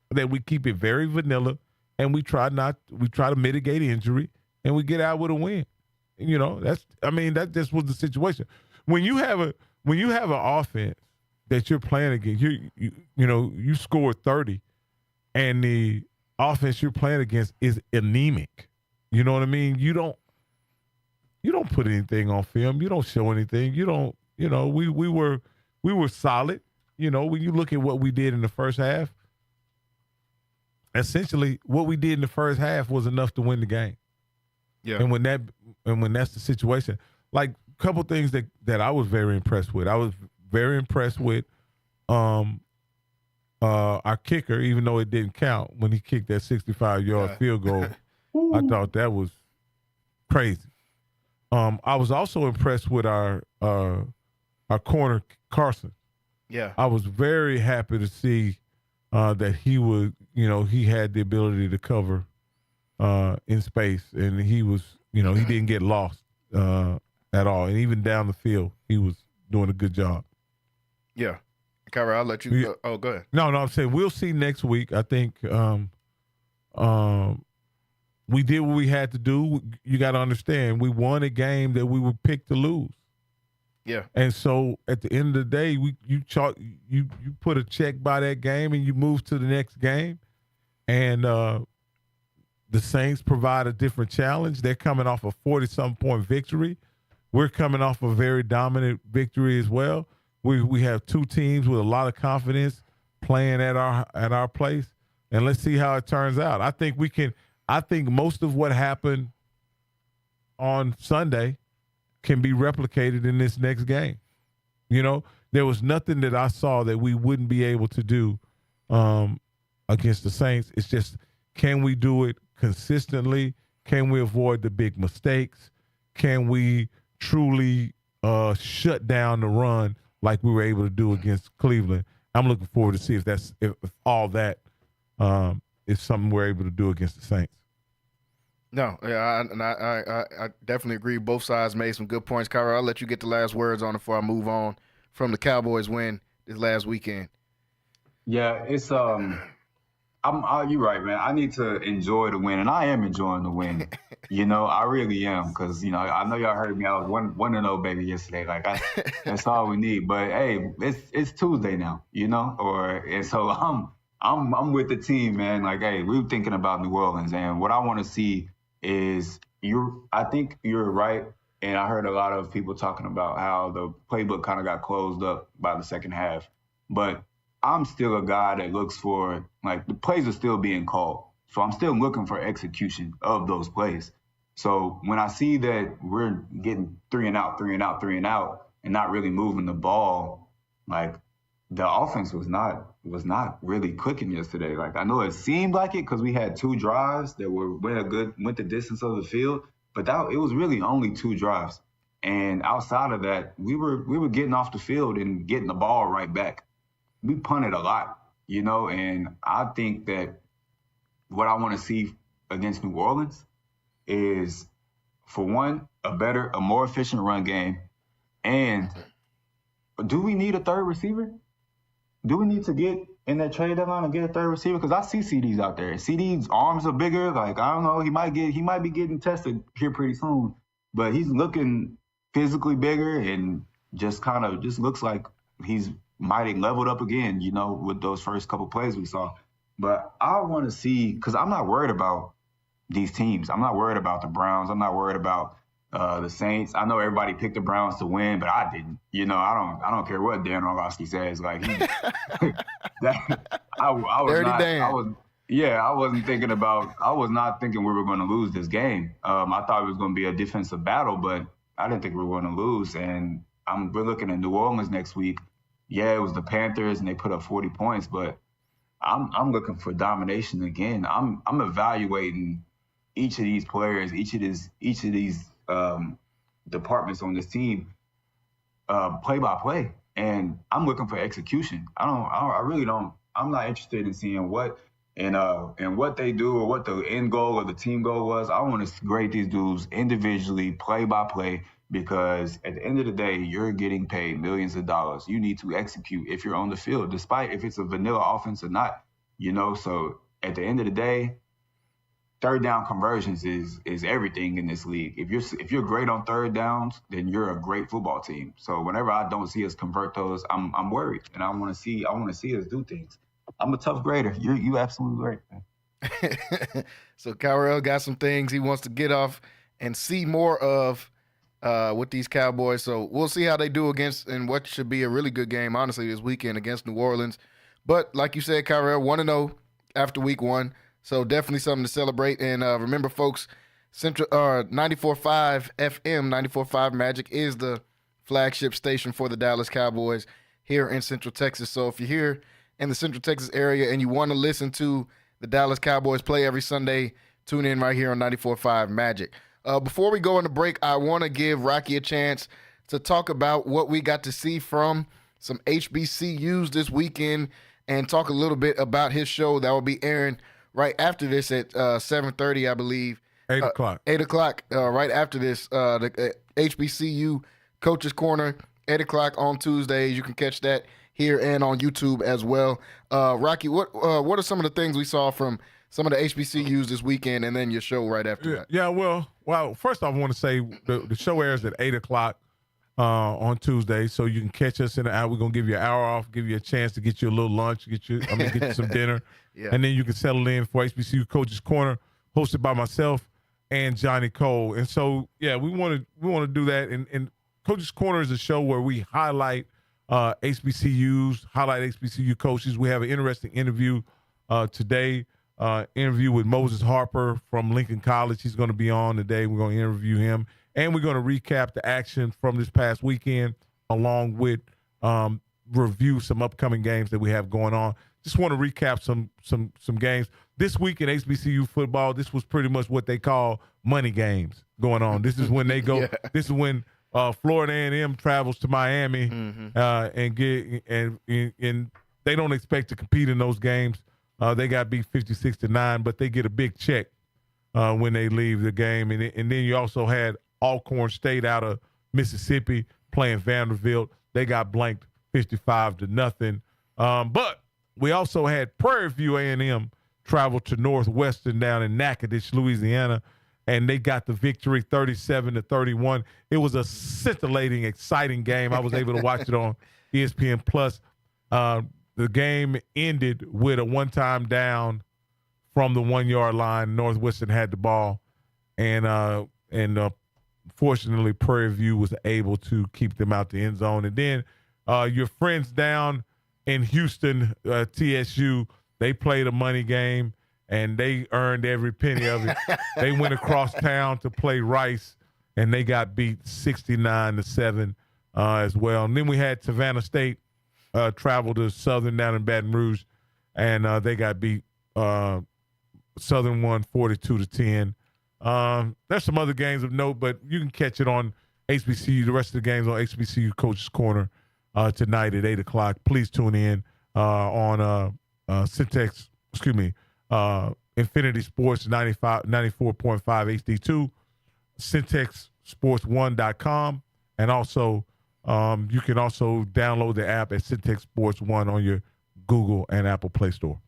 that we keep it very vanilla and we try to mitigate injury. And we get out with a win. That just was the situation. When you have an offense that you're playing against, you score 30, and the offense you're playing against is anemic. You know what I mean? You don't put anything on film. You don't show anything. We were solid. When you look at what we did in the first half, essentially what we did in the first half was enough to win the game. Yeah. And when that's the situation, like a couple things that I was very impressed with. I was very impressed with our kicker, even though it didn't count when he kicked that 65-yard field goal. I thought that was crazy. I was also impressed with our corner Carson. Yeah. I was very happy to see that he would, he had the ability to cover in space, and he was, he didn't get lost at all, and even down the field, he was doing a good job. Yeah, Kyra, I'll let you. Go ahead. No, I'm saying we'll see next week. I think we did what we had to do. You got to understand, we won a game that we were picked to lose. Yeah. And so at the end of the day, you put a check by that game and you move to the next game. And the Saints provide a different challenge. They're coming off a 40-something point victory. We're coming off a very dominant victory as well. We have two teams with a lot of confidence playing at our place. And let's see how it turns out. I think most of what happened on Sunday can be replicated in this next game. There was nothing that I saw that we wouldn't be able to do against the Saints. It's just, can we do it consistently? Can we avoid the big mistakes? Can we truly shut down the run like we were able to do against Cleveland? I'm looking forward to see if all that is something we're able to do against the Saints. No, yeah, I definitely agree. Both sides made some good points. Kyra, I'll let you get the last words on it before I move on from the Cowboys win this last weekend. Yeah, it's you're right, man. I need to enjoy the win, and I am enjoying the win. I really am, because I know y'all heard me. I was 1-0 baby yesterday. Like that's all we need. But hey, it's Tuesday now, and so I'm with the team, man. Like, hey, we're thinking about New Orleans, and what I want to see is I think you're right, and I heard a lot of people talking about how the playbook kind of got closed up by the second half. But I'm still a guy that looks for, like, the plays are still being called. So I'm still looking for execution of those plays. So when I see that we're getting 3 and out, and not really moving the ball, like, the offense was not really clicking yesterday. Like, I know it seemed like it because we had 2 drives that went the distance of the field, but it was really only 2 drives. And outside of that, we were getting off the field and getting the ball right back. We punted a lot, and I think that what I want to see against New Orleans is, for one, a more efficient run game. And do we need a third receiver? Do we need to get in that trade deadline and get a third receiver? Because I see CD's out there. CD's arms are bigger. Like, I don't know, he might be getting tested here pretty soon. But he's looking physically bigger and just looks like he's mighty leveled up again, with those first couple plays we saw. But I want to see, because I'm not worried about these teams. I'm not worried about the Browns. I'm not worried about the Saints. I know everybody picked the Browns to win, but I didn't. I don't care what Dan Orlovsky says. Like, I was not thinking we were going to lose this game. I thought it was going to be a defensive battle, but I didn't think we were going to lose. And we're looking at New Orleans next week. Yeah, it was the Panthers and they put up 40 points, but I'm looking for domination again. I'm evaluating each of these players, each of these departments on this team, play by play, and I'm looking for execution. I really don't. I'm not interested in seeing what they do or what the end goal or the team goal was. I want to grade these dudes individually, play by play, because at the end of the day, you're getting paid millions of dollars. You need to execute if you're on the field, despite if it's a vanilla offense or not. So at the end of the day, third down conversions is everything in this league. If you're great on third downs, then you're a great football team. So whenever I don't see us convert those, I'm worried, and I want to see us do things. I'm a tough grader. You absolutely right, man. So Kyrell got some things he wants to get off and see more of with these Cowboys. So we'll see how they do against in what should be a really good game, honestly, this weekend against New Orleans. But like you said, Kyrell, 1-0 after week 1. So definitely something to celebrate. And remember, folks, Central 94.5 FM, 94.5 Magic is the flagship station for the Dallas Cowboys here in Central Texas. So if you're here in the Central Texas area and you want to listen to the Dallas Cowboys play every Sunday, tune in right here on 94.5 Magic. Before we go on the break, I want to give Rocky a chance to talk about what we got to see from some HBCUs this weekend and talk a little bit about his show that will be airing right after this at 7:30, I believe. 8 o'clock. 8 o'clock, right after this, the HBCU Coaches Corner, 8 o'clock on Tuesdays. You can catch that here and on YouTube as well. Rocky, what are some of the things we saw from some of the HBCUs this weekend, and then your show right after that? Yeah, well, first off, I want to say the show airs at 8 o'clock on Tuesday, so you can catch us in an hour. We're going to give you an hour off, give you a chance to get you a little lunch, get you some dinner, and then you can settle in for HBCU Coaches Corner, hosted by myself and Johnny Cole. And so, yeah, we want to do that. And Coaches Corner is a show where we highlight HBCUs, highlight HBCU coaches. We have an interesting interview today. Interview with Moses Harper from Lincoln College. He's going to be on today. We're going to interview him, and we're going to recap the action from this past weekend, along with review some upcoming games that we have going on. Just want to recap some games this week in HBCU football. This was pretty much what they call money games going on. This is when they go. This is when Florida A&M travels to Miami and they don't expect to compete in those games. They got beat 56-9, but they get a big check when they leave the game. And then you also had Alcorn State out of Mississippi playing Vanderbilt. They got blanked 55-0. But we also had Prairie View A&M travel to Northwestern down in Natchitoches, Louisiana, and they got the victory 37-31. It was a scintillating, exciting game. I was able to watch it on ESPN Plus. The game ended with a one-time down from the 1-yard line. Northwestern had the ball, and fortunately, Prairie View was able to keep them out the end zone. And then your friends down in Houston, TSU, they played a money game, and they earned every penny of it. They went across town to play Rice, and they got beat 69-7 as well. And then we had Savannah State traveled to Southern down in Baton Rouge, and they got beat. Southern won 42-10. There's some other games of note, but you can catch it on HBCU. The rest of the games on HBCU Coaches Corner tonight at 8 o'clock. Please tune in on Centex. Infinity Sports 94.5 HD2, CentexSports1.com, and also. You can also download the app at Centex Sports 1 on your Google and Apple Play Store.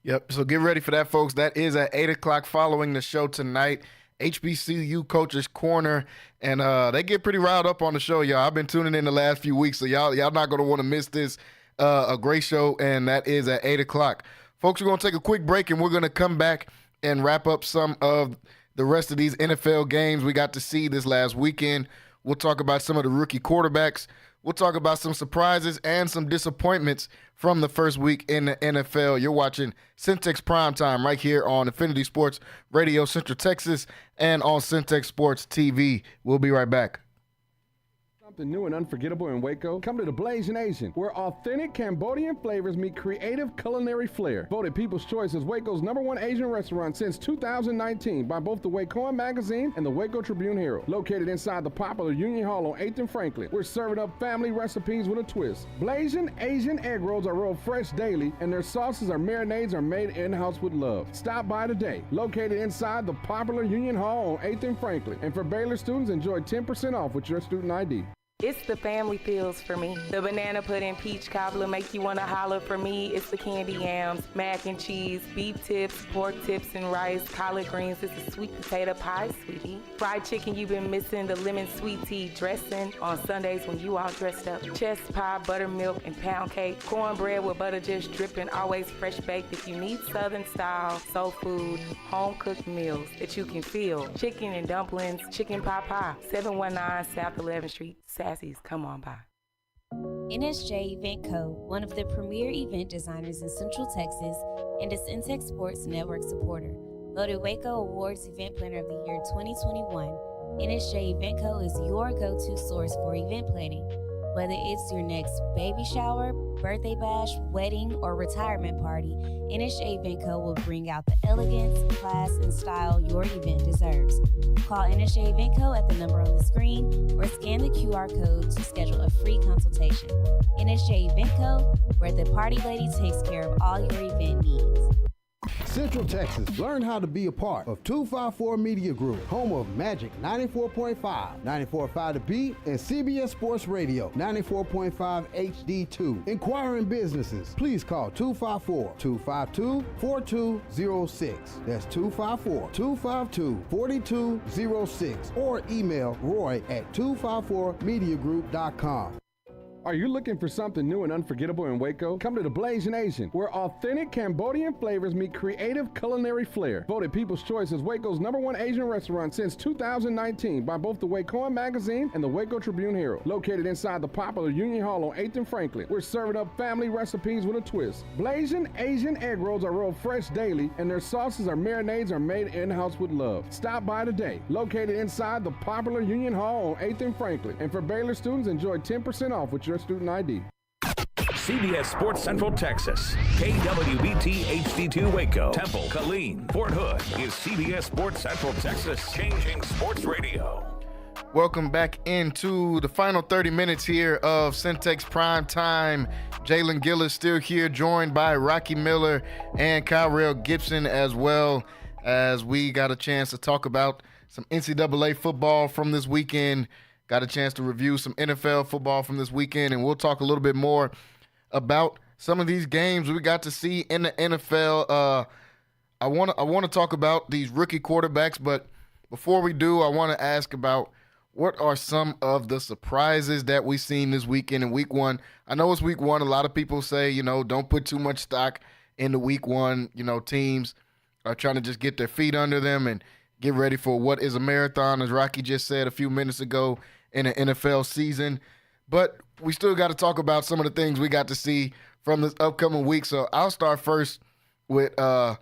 Yep, so get ready for that, folks. That is at 8 o'clock following the show tonight. HBCU Coaches Corner, and they get pretty riled up on the show, y'all. I've been tuning in the last few weeks, so y'all not going to want to miss this. A great show, and that is at 8 o'clock. Folks, we're going to take a quick break, and we're going to come back and wrap up some of the rest of these NFL games we got to see this last weekend. We'll talk about some of the rookie quarterbacks. We'll talk about some surprises and some disappointments from the first week in the NFL. You're watching Centex Primetime right here on Infinity Sports Radio Central Texas and on Centex Sports TV. We'll be right back. Something new and unforgettable in Waco? Come to the Blazing Asian, where authentic Cambodian flavors meet creative culinary flair. Voted People's Choice as Waco's #1 Asian restaurant since 2019 by both the Wacoan Magazine and the Waco Tribune Herald. Located inside the popular Union Hall on 8th and Franklin, we're serving up family recipes with a twist. Blazing Asian egg rolls are rolled fresh daily, and their sauces or marinades are made in-house with love. Stop by today. Located inside the popular Union Hall on 8th and Franklin. And for Baylor students, enjoy 10% off with your student ID. It's the family feels for me. The banana pudding peach cobbler make you want to holler for me. It's the candy yams, mac and cheese, beef tips, pork tips and rice, collard greens. It's the sweet potato pie, sweetie. Fried chicken you've been missing, the lemon sweet tea dressing on Sundays when you all dressed up. Chest pie, buttermilk, and pound cake. Cornbread with butter just dripping, always fresh baked. If you need Southern style, soul food, home cooked meals that you can feel. Chicken and dumplings, chicken pot pie, 719 South 11th Street. Sassy's, come on by. NSJ Event Co., one of the premier event designers in Central Texas and a Centex Sports Network supporter. Voted Waco Awards Event Planner of the Year 2021, NSJ Event Co. is your go-to source for event planning. Whether it's your next baby shower, birthday bash, wedding, or retirement party, NSJ Event Co. will bring out the elegance, class, and style your event deserves. Call NSJ Event Co. at the number on the screen or scan the QR code to schedule a free consultation. NSJ Event Co., where the party lady takes care of all your event needs. Central Texas, learn how to be a part of 254 Media Group, home of Magic 94.5, 94.5 The Beat, and CBS Sports Radio 94.5 HD2. Inquiring businesses, please call 254-252-4206. That's 254-252-4206. Or email Roy at 254mediagroup.com. Are you looking for something new and unforgettable in Waco? Come to the Blazing Asian, where authentic Cambodian flavors meet creative culinary flair. Voted People's Choice as Waco's #1 Asian restaurant since 2019 by both the Wacoan Magazine and the Waco Tribune Herald. Located inside the popular Union Hall on 8th and Franklin, we're serving up family recipes with a twist. Blazing Asian egg rolls are rolled fresh daily, and their sauces or marinades are made in-house with love. Stop by today. Located inside the popular Union Hall on 8th and Franklin. And for Baylor students, enjoy 10% off with your student ID. CBS Sports Central Texas, KWBT HD2 Waco, Temple, Killeen, Fort Hood is CBS Sports Central Texas, changing sports radio. Welcome back into the final 30 minutes here of Centex Primetime. Jalen Gillis still here, joined by Rocky Miller and Kyle Gibson, as well as we got a chance to talk about some NCAA football from this weekend. Got a chance to review some NFL football from this weekend, and we'll talk a little bit more about some of these games we got to see in the NFL. I want to talk about these rookie quarterbacks, but before we do, I want to ask about what are some of the surprises that we've seen this weekend in week one. I know it's week one. A lot of people say, don't put too much stock into week one. Teams are trying to just get their feet under them and get ready for what is a marathon, as Rocky just said a few minutes ago, in an NFL season. But we still got to talk about some of the things we got to see from this upcoming week. So I'll start first with I'll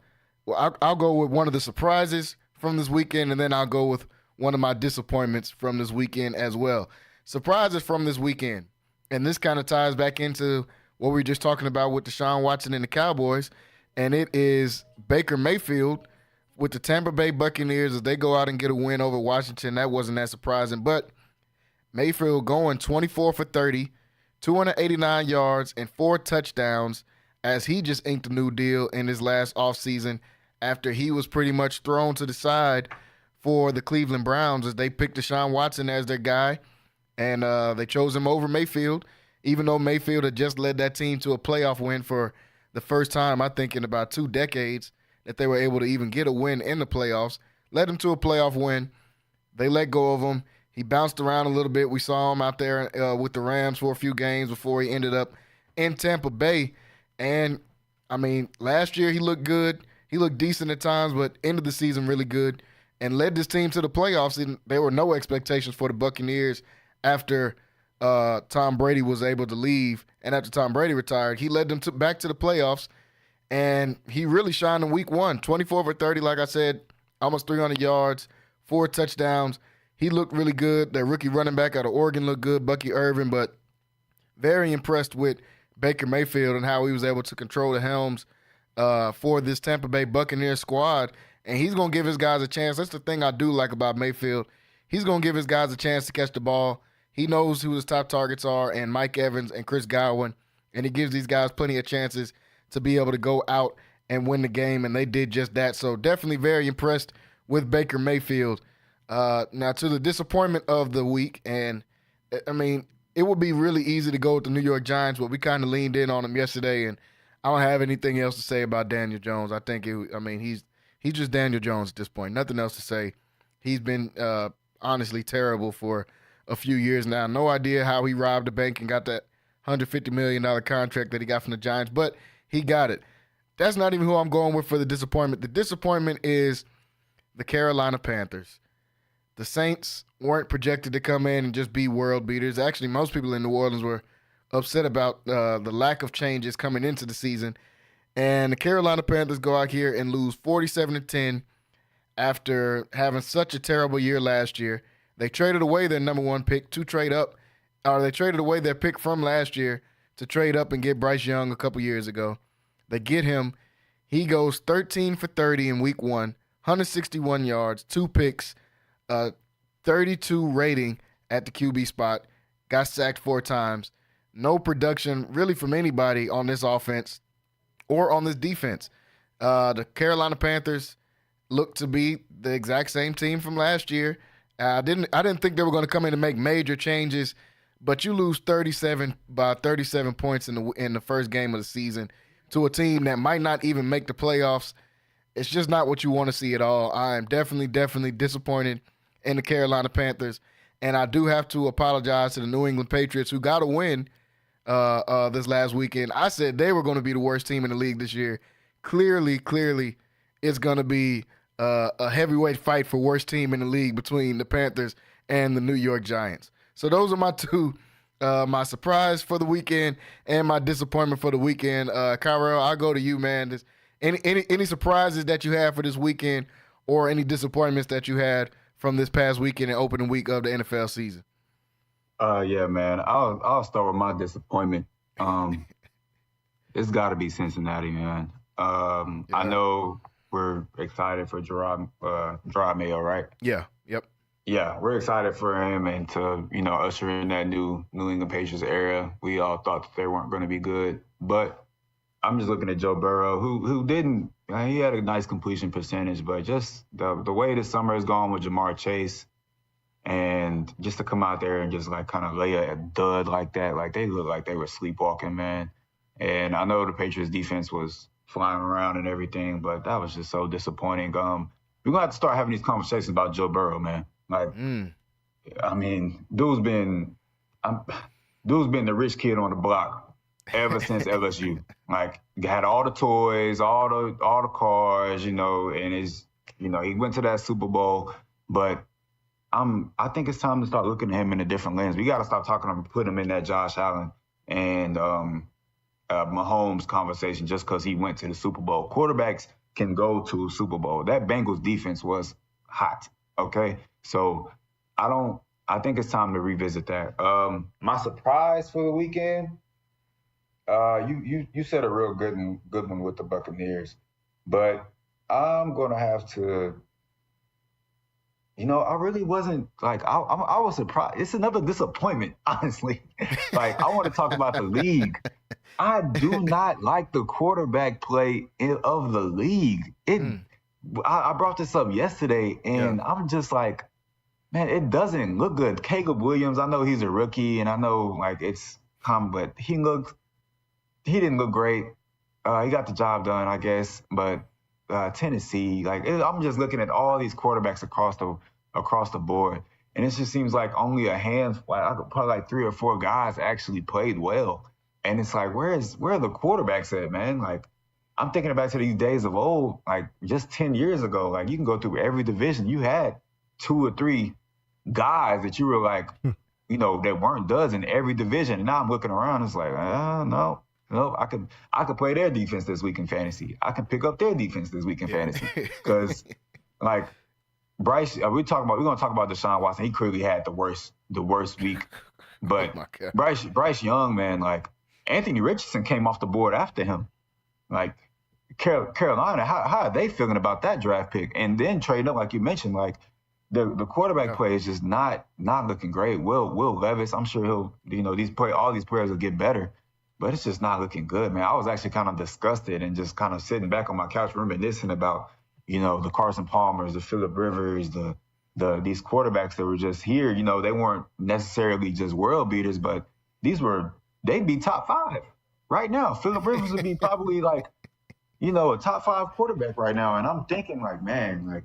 go with one of the surprises from this weekend, and then I'll go with one of my disappointments from this weekend as well. Surprises from this weekend, and this kind of ties back into what we were just talking about with Deshaun Watson and the Cowboys, and it is Baker Mayfield with the Tampa Bay Buccaneers as they go out and get a win over Washington. That wasn't that surprising, but Mayfield going 24 for 30, 289 yards, and 4 touchdowns as he just inked a new deal in his last offseason after he was pretty much thrown to the side for the Cleveland Browns as they picked Deshaun Watson as their guy, and they chose him over Mayfield, even though Mayfield had just led that team to a playoff win for the first time, I think, in about 2 decades that they were able to even get a win in the playoffs. Led him to a playoff win. They let go of him. He bounced around a little bit. We saw him out there with the Rams for a few games before he ended up in Tampa Bay. And, last year he looked good. He looked decent at times, but end of the season really good and led this team to the playoffs. And there were no expectations for the Buccaneers after Tom Brady was able to leave. And after Tom Brady retired, he led them back to the playoffs. And he really shined in week one. 24 for 30, like I said, almost 300 yards, 4 touchdowns. He looked really good. Their rookie running back out of Oregon looked good, Bucky Irvin, but very impressed with Baker Mayfield and how he was able to control the helms for this Tampa Bay Buccaneers squad. And he's going to give his guys a chance. That's the thing I do like about Mayfield. He's going to give his guys a chance to catch the ball. He knows who his top targets are, and Mike Evans and Chris Godwin, and he gives these guys plenty of chances to be able to go out and win the game, and they did just that. So definitely very impressed with Baker Mayfield. Now to the disappointment of the week, and it would be really easy to go with the New York Giants, but we kind of leaned in on them yesterday, and I don't have anything else to say about Daniel Jones. I think he's just Daniel Jones at this point. Nothing else to say. He's been honestly terrible for a few years now. No idea how he robbed the bank and got that $150 million contract that he got from the Giants, but he got it. That's not even who I'm going with for the disappointment. The disappointment is the Carolina Panthers. The Saints weren't projected to come in and just be world beaters. Actually, most people in New Orleans were upset about the lack of changes coming into the season. And the Carolina Panthers go out here and lose 47-10 after having such a terrible year last year. They traded away their number 1 pick to trade up or they traded away their pick from last year to trade up and get Bryce Young a couple years ago. They get him. He goes 13 for 30 in week 1, 161 yards, 2 picks, 32 rating at the QB spot, got sacked 4 times. No production really from anybody on this offense or on this defense. The Carolina Panthers look to be the exact same team from last year. I didn't think they were going to come in and make major changes, but you lose 37 points in the first game of the season to a team that might not even make the playoffs. It's just not what you want to see at all. I am definitely disappointed in the Carolina Panthers, and I do have to apologize to the New England Patriots, who got a win this last weekend. I said they were going to be the worst team in the league this year. Clearly, it's going to be a heavyweight fight for worst team in the league between the Panthers and the New York Giants. So those are my two, my surprise for the weekend and my disappointment for the weekend. Kyrell, I'll go to you, man. Any surprises that you had for this weekend or any disappointments that you had from this past weekend and opening week of the NFL season? Yeah, man. I'll start with my disappointment. It's got to be Cincinnati, man. I know we're excited for Gerard Mayo, right? Yeah. Yep. Yeah, we're excited for him and to, usher in that new New England Patriots era. We all thought that they weren't going to be good, but I'm just looking at Joe Burrow, who didn't. He had a nice completion percentage, but just the way the summer has gone with Jamar Chase, and just to come out there and just kind of lay a dud like that, they looked like they were sleepwalking, man. And I know the Patriots defense was flying around and everything, but that was just so disappointing. We're gonna have to start having these conversations about Joe Burrow, man. I mean, dude's been the rich kid on the block ever since LSU. Had all the toys, all the cars, and he went to that Super Bowl. But I think it's time to start looking at him in a different lens. We got to stop talking and put him in that Josh Allen and Mahomes conversation just because he went to the Super Bowl. Quarterbacks can go to a Super Bowl. That Bengals defense was hot. Okay, so I think it's time to revisit that. My surprise for the weekend. You said a real good one with the Buccaneers, but I'm gonna have to. I really wasn't I was surprised. It's another disappointment, honestly. I want to talk about the league. I do not like the quarterback play of the league. I brought this up yesterday, and I'm just like, man, it doesn't look good. Caleb Williams, I know he's a rookie, and I know it's common, but he didn't look great. He got the job done, I guess, but Tennessee, I'm just looking at all these quarterbacks across the board, and it just seems like only a handful, probably 3 or 4 guys actually played well, and it's where are the quarterbacks at, man? I'm thinking back to these days of old, just 10 years ago. You can go through every division. You had 2 or 3 guys that you were that weren't duds in every division. And now I'm looking around, it's no, I could play their defense this week in fantasy. I can pick up their defense this week in fantasy. Because Bryce, we're going to talk about Deshaun Watson. He clearly had the worst week. But Bryce Young, man, Anthony Richardson came off the board after him. Carolina, how are they feeling about that draft pick? And then trading up, like you mentioned, the quarterback play is just not looking great. Will Levis, I'm sure he'll, all these players will get better, but it's just not looking good, man. I was actually kind of disgusted and just kind of sitting back on my couch reminiscing about, the Carson Palmers, the Phillip Rivers, these quarterbacks that were just here. They weren't necessarily just world beaters, but they'd be top 5 right now. Phillip Rivers would be probably a top 5 quarterback right now. And I'm thinking man,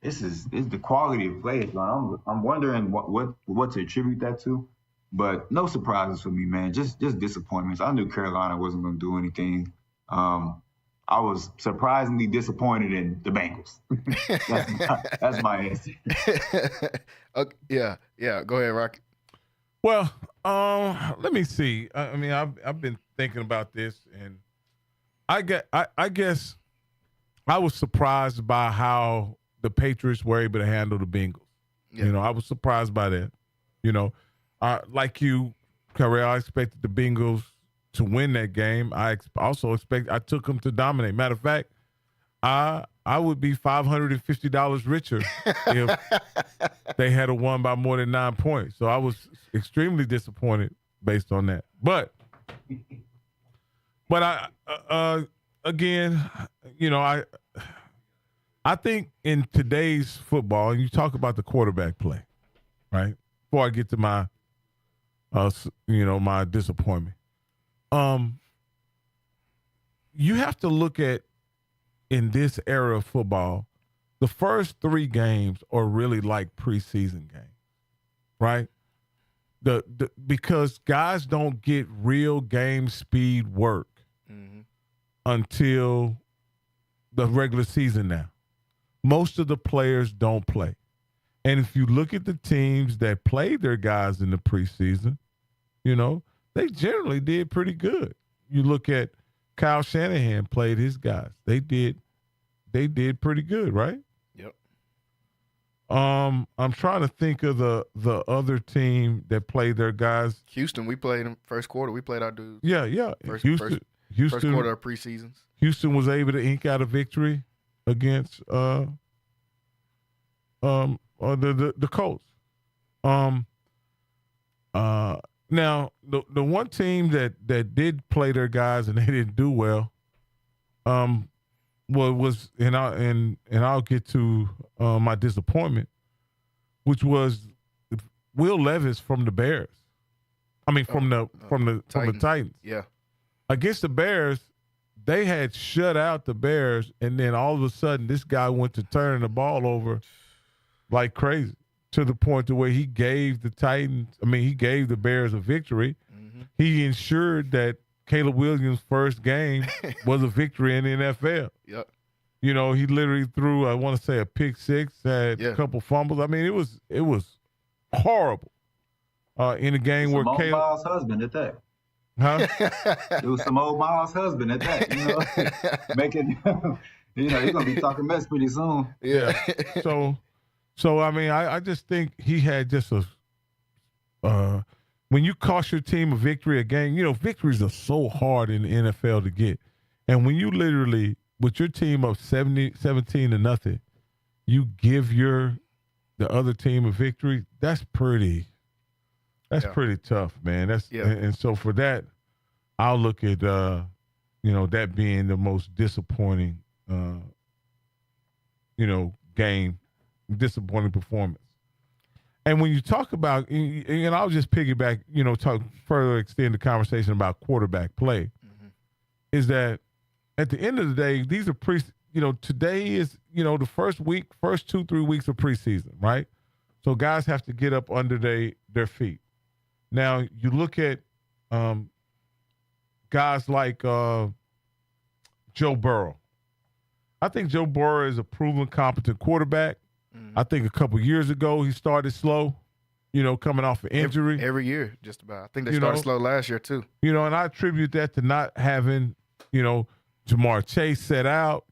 this is the quality of play. I'm wondering what to attribute that to, but no surprises for me, man. Just disappointments. I knew Carolina wasn't going to do anything. I was surprisingly disappointed in the Bengals. That's my answer. Okay, yeah. Go ahead, Rocky. Well, let me see. I mean, I've been thinking about this, and I guess I was surprised by how the Patriots were able to handle the Bengals. Yeah. I was surprised by that. like you, Carrell, I expected the Bengals to win that game. I took them to dominate. Matter of fact, I would be $550 richer if they had won by more than 9 points. So I was extremely disappointed based on that. But again, I think in today's football, and you talk about the quarterback play, right? Before I get to my, my disappointment, you have to look at, in this era of football, the first 3 games are really like preseason games, right? Because guys don't get real game speed work until the regular season now. Most of the players don't play. And if you look at the teams that played their guys in the preseason, they generally did pretty good. You look at Kyle Shanahan played his guys. They did pretty good, right? Yep. I'm trying to think of the other team that played their guys. Houston, we played them first quarter. We played our dudes. Yeah. Houston, first quarter of preseasons. Houston was able to ink out a victory against the Colts. Now the one team that did play their guys and they didn't do well, was I'll get to my disappointment, which was Will Levis from the Bears. I mean from the Titans. Yeah. Against the Bears, they had shut out the Bears, and then all of a sudden this guy went to turning the ball over like crazy, to the point to where he gave the Bears a victory. Mm-hmm. He ensured that Caleb Williams' first game was a victory in the NFL. Yep. He literally threw, I want to say, a pick six, had a couple fumbles. I mean, it was horrible. In a game where Caleb, Miles' husband at that. Huh? It was some old Miles' husband at that. Making, he's gonna be talking mess pretty soon. Yeah. So I mean, I just think he had just when you cost your team a victory, a game, victories are so hard in the NFL to get. And when you literally, with your team up 17-0, you give the other team a victory, that's pretty tough, man. And so for that, I'll look at, that being the most disappointing, game, disappointing performance. And when you talk about, and I'll just piggyback, extend the conversation about quarterback play, is that at the end of the day, these are today is, the first 2-3 weeks of preseason, right? So guys have to get up under their feet. Now you look at guys like Joe Burrow. I think Joe Burrow is a proven competent quarterback. I think a couple years ago he started slow, coming off an injury. Every year, just about. I think they started slow last year too. And I attribute that to not having, Jamar Chase set out,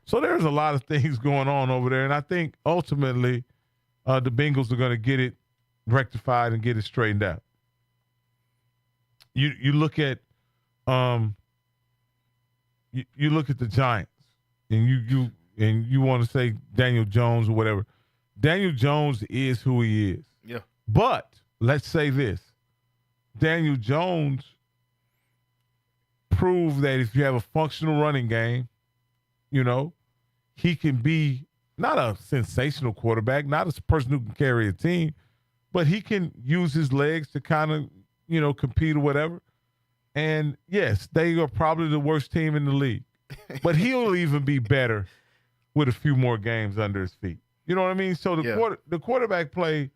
So there's a lot of things going on over there. And I think ultimately the Bengals are going to get it rectified and get it straightened out. You look at you look at the Giants and you want to say Daniel Jones or whatever. Daniel Jones is who he is. Yeah. But let's say this. Daniel Jones proved that if you have a functional running game, he can be not a sensational quarterback, not a person who can carry a team, but he can use his legs to kind of, compete or whatever. And, yes, they are probably the worst team in the league. But he'll even be better with a few more games under his feet. You know what I mean? So the quarterback play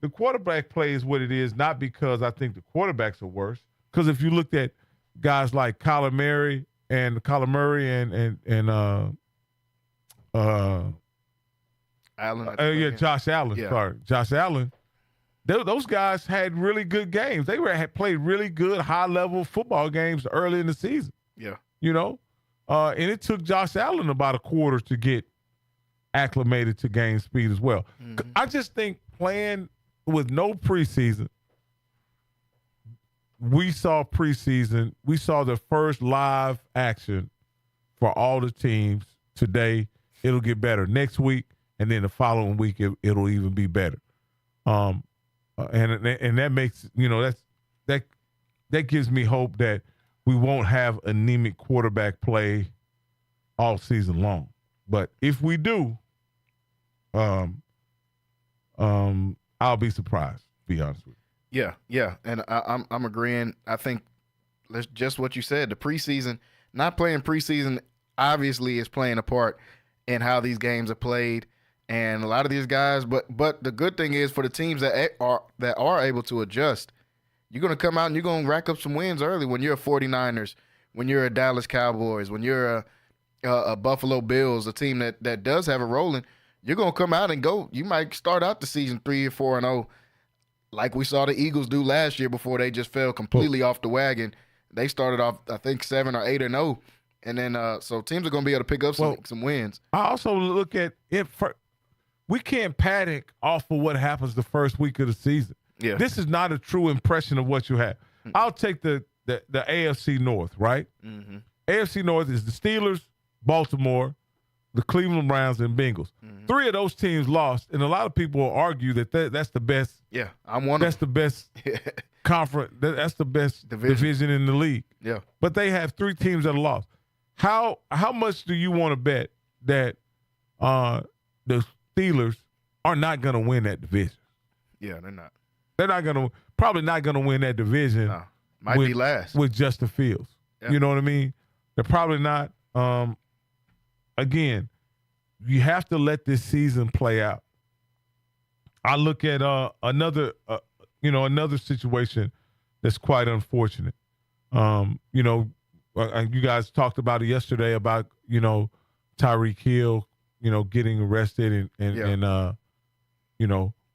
is what it is, not because I think the quarterbacks are worse. Because if you looked at guys like Kyler Murray and Josh Allen. Yeah. Sorry, Josh Allen. Those guys had really good games. They had played really good high-level football games early in the season. Yeah. And it took Josh Allen about a quarter to get acclimated to game speed as well. Mm-hmm. I just think playing with no preseason, we saw preseason. We saw the first live action for all the teams today. It'll get better next week, and then the following week it'll even be better. And that makes that gives me hope that we won't have anemic quarterback play all season long. But if we do, I'll be surprised. To be honest with you. Yeah, and I'm agreeing. I think that's just what you said. The preseason, not playing preseason, obviously is playing a part in how these games are played, and a lot of these guys. But the good thing is for the teams that are able to adjust, you're going to come out and you're going to rack up some wins early. When you're a 49ers, when you're a Dallas Cowboys, when you're a Buffalo Bills, a team that does have a rolling, you're going to come out and go. You might start out the season 3 or 4-0, like we saw the Eagles do last year before they just fell completely off the wagon. They started off, I think, 7 or 8-0, and then so teams are going to be able to pick up some wins. I also look at it. We can't panic off of what happens the first week of the season. Yeah. This is not a true impression of what you have. I'll take the AFC North, right? Mm-hmm. AFC North is the Steelers, Baltimore, the Cleveland Browns, and Bengals. Mm-hmm. 3 of those teams lost, and a lot of people will argue that's the best. Yeah, I'm one. That's the best conference. That's the best division in the league. Yeah, but they have 3 teams that are lost. How much do you want to bet that the Steelers are not going to win that division? Yeah, they're not. They're probably not going to win that division. No, might be last with Justin Fields. Yeah. You know what I mean? They're probably not. Again, you have to let this season play out. I look at another situation that's quite unfortunate. You guys talked about it yesterday about Tyreek Hill, getting arrested and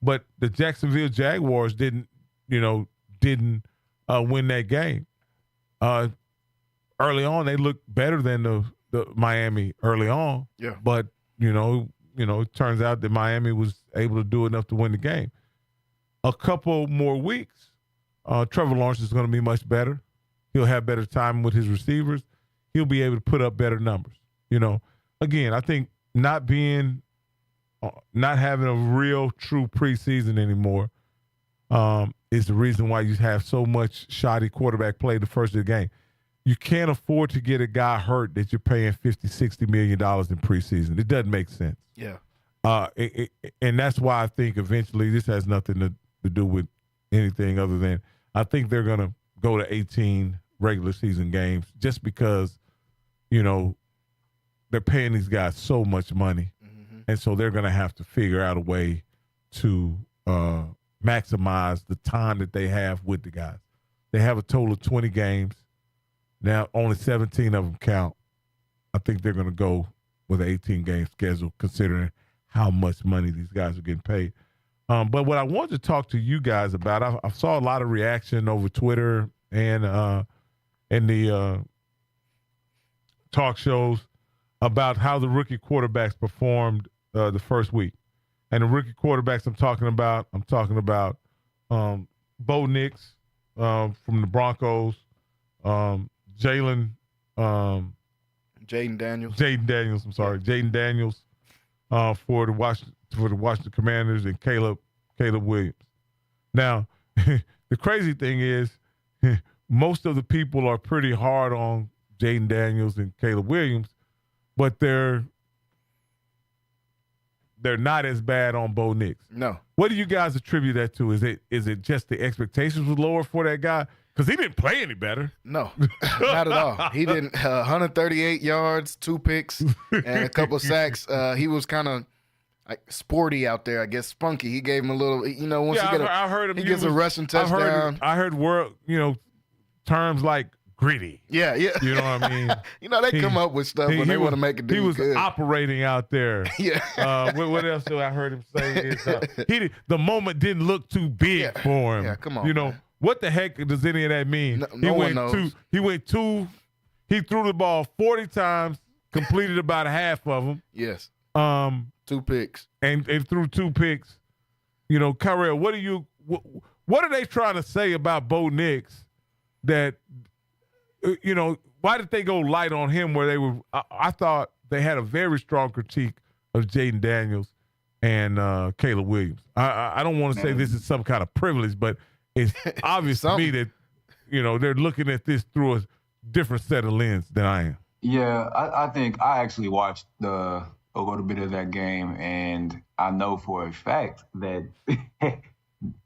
but the Jacksonville Jaguars didn't win that game. Early on, they looked better than the Miami early on. Yeah. But it turns out that Miami was able to do enough to win the game. A couple more weeks, Trevor Lawrence is going to be much better. He'll have better time with his receivers. He'll be able to put up better numbers. Again, I think not having a real true preseason anymore is the reason why you have so much shoddy quarterback play the first of the game. You can't afford to get a guy hurt that you're paying $50-60 million in preseason. It doesn't make sense. Yeah. And that's why I think eventually this has nothing to do with anything other than I think they're going to go to 18 regular season games just because, they're paying these guys so much money. Mm-hmm. And so they're going to have to figure out a way to maximize the time that they have with the guys. They have a total of 20 games. Now, only 17 of them count. I think they're going to go with an 18-game schedule, considering how much money these guys are getting paid. But what I wanted to talk to you guys about, I saw a lot of reaction over Twitter and the talk shows about how the rookie quarterbacks performed the first week. And the rookie quarterbacks I'm talking about Bo Nix from the Broncos, Jalen Jaden Daniels. Jaden Daniels for the Washington Commanders and Caleb Williams. Now, the crazy thing is most of the people are pretty hard on Jaden Daniels and Caleb Williams, but they're not as bad on Bo Nix. No. What do you guys attribute that to? Is it just the expectations was lower for that guy? Because he didn't play any better. No, not at all. He didn't. 138 yards, 2 picks, and a couple of sacks. He was kind of like sporty out there, I guess, spunky. He gave him a little, once I heard him. He gets a rushing touchdown. I heard terms like gritty. Yeah. You know what I mean? They come up with stuff when they want to make it do good. He was operating out there. Yeah. What else did I heard him say? The moment didn't look too big for him. Yeah, come on. Man. What the heck does any of that mean? No one knows. He threw the ball 40 times, completed about half of them. Yes. 2 picks. And threw 2 picks. Kyrell, what are they trying to say about Bo Nix that, why did they go light on him where they were? I thought they had a very strong critique of Jaden Daniels and Caleb Williams. I don't want to say this is some kind of privilege, but it's obvious to me that, they're looking at this through a different set of lens than I am. Yeah, I think I actually watched a little bit of that game, and I know for a fact that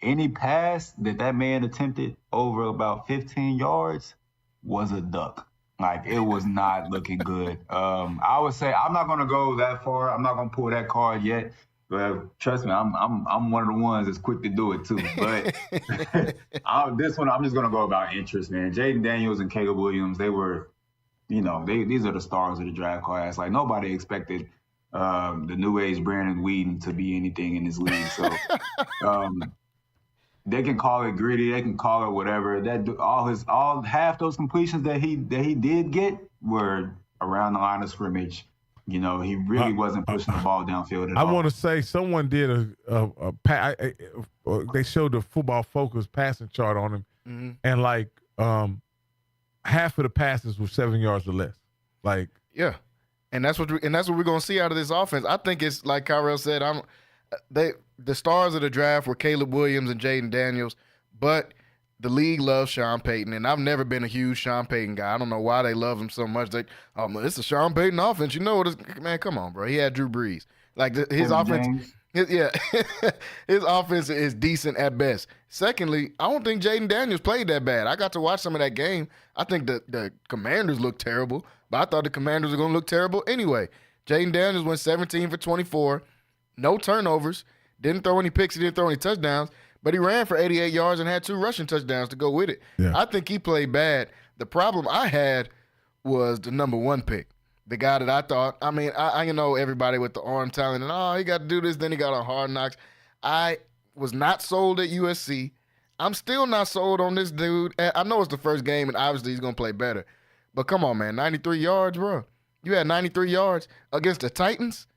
any pass that man attempted over about 15 yards was a duck. Like, it was not looking good. I would say I'm not going to go that far. I'm not going to pull that card yet. But trust me, I'm one of the ones that's quick to do it too. But this one, I'm just going to go about interest, man. Jaden Daniels and Caleb Williams, they were, these are the stars of the draft class. Like, nobody expected the new age Brandon Whedon to be anything in this league. So they can call it gritty, they can call it whatever. Half those completions that he did get were around the line of scrimmage. He really wasn't pushing the ball downfield at all. I want to say someone did they showed the Football Focus passing chart on him, and half of the passes were 7 yards or less. Yeah. And that's what we're gonna see out of this offense. I think it's like Kyrell said. The stars of the draft were Caleb Williams and Jaden Daniels, but the league loves Sean Payton, and I've never been a huge Sean Payton guy. I don't know why they love him so much. It's a Sean Payton offense. You know what? Man, come on, bro. He had Drew Brees. His offense. His offense is decent at best. Secondly, I don't think Jaden Daniels played that bad. I got to watch some of that game. I think the Commanders looked terrible, but I thought the Commanders were going to look terrible anyway. Jaden Daniels went 17 for 24, no turnovers, didn't throw any picks, he didn't throw any touchdowns, but he ran for 88 yards and had 2 rushing touchdowns to go with it. Yeah. I think he played bad. The problem I had was the number 1 pick. The guy that I thought, I know everybody with the arm talent and, he got to do this, then he got on Hard Knocks. I was not sold at USC. I'm still not sold on this dude. I know it's the first game, and obviously he's going to play better. But come on, man, 93 yards, bro. You had 93 yards against the Titans,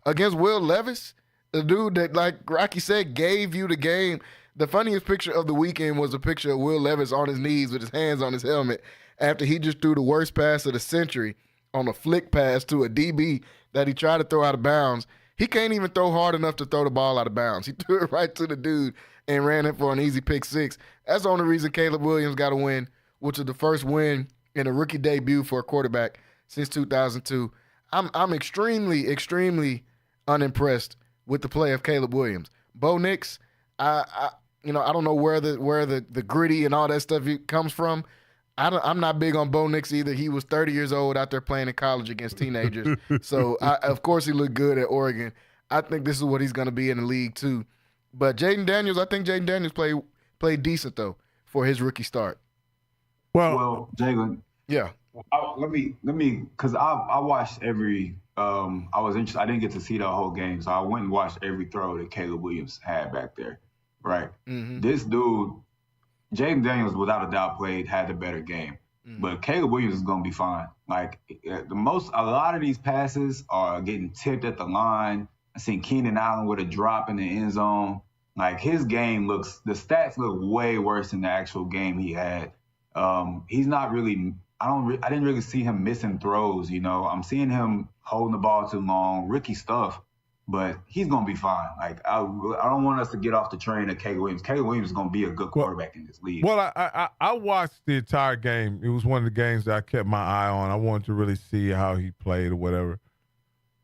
against Will Levis, the dude that, like Rocky said, gave you the game. The funniest picture of the weekend was a picture of Will Levis on his knees with his hands on his helmet after he just threw the worst pass of the century on a flick pass to a DB that he tried to throw out of bounds. He can't even throw hard enough to throw the ball out of bounds. He threw it right to the dude and ran it for an easy pick 6. That's the only reason Caleb Williams got a win, which is the first win in a rookie debut for a quarterback since 2002. I'm extremely, extremely unimpressed with the play of Caleb Williams. Bo Nix, I don't know where the gritty and all that stuff comes from. I'm not big on Bo Nix either. He was 30 years old out there playing in college against teenagers. So, of course, he looked good at Oregon. I think this is what he's going to be in the league, too. But Jaden Daniels, I think Jaden Daniels played decent, though, for his rookie start. Well, Jalen. Yeah. Let me, because I watched every, I was interested. I didn't get to see the whole game, so I went and watched every throw that Caleb Williams had back there, right? Mm-hmm. This dude, Jaden Daniels, without a doubt, had the better game. Mm-hmm. But Caleb Williams is going to be fine. Like, a lot of these passes are getting tipped at the line. I seen Keenan Allen with a drop in the end zone. Like, his game the stats look way worse than the actual game he had. He's not really, I didn't really see him missing throws, I'm seeing him holding the ball too long, rookie stuff, but he's going to be fine. Like, I don't want us to get off the train of Caleb Williams. Caleb Williams is going to be a good quarterback in this league. Well, I watched the entire game. It was one of the games that I kept my eye on. I wanted to really see how he played or whatever.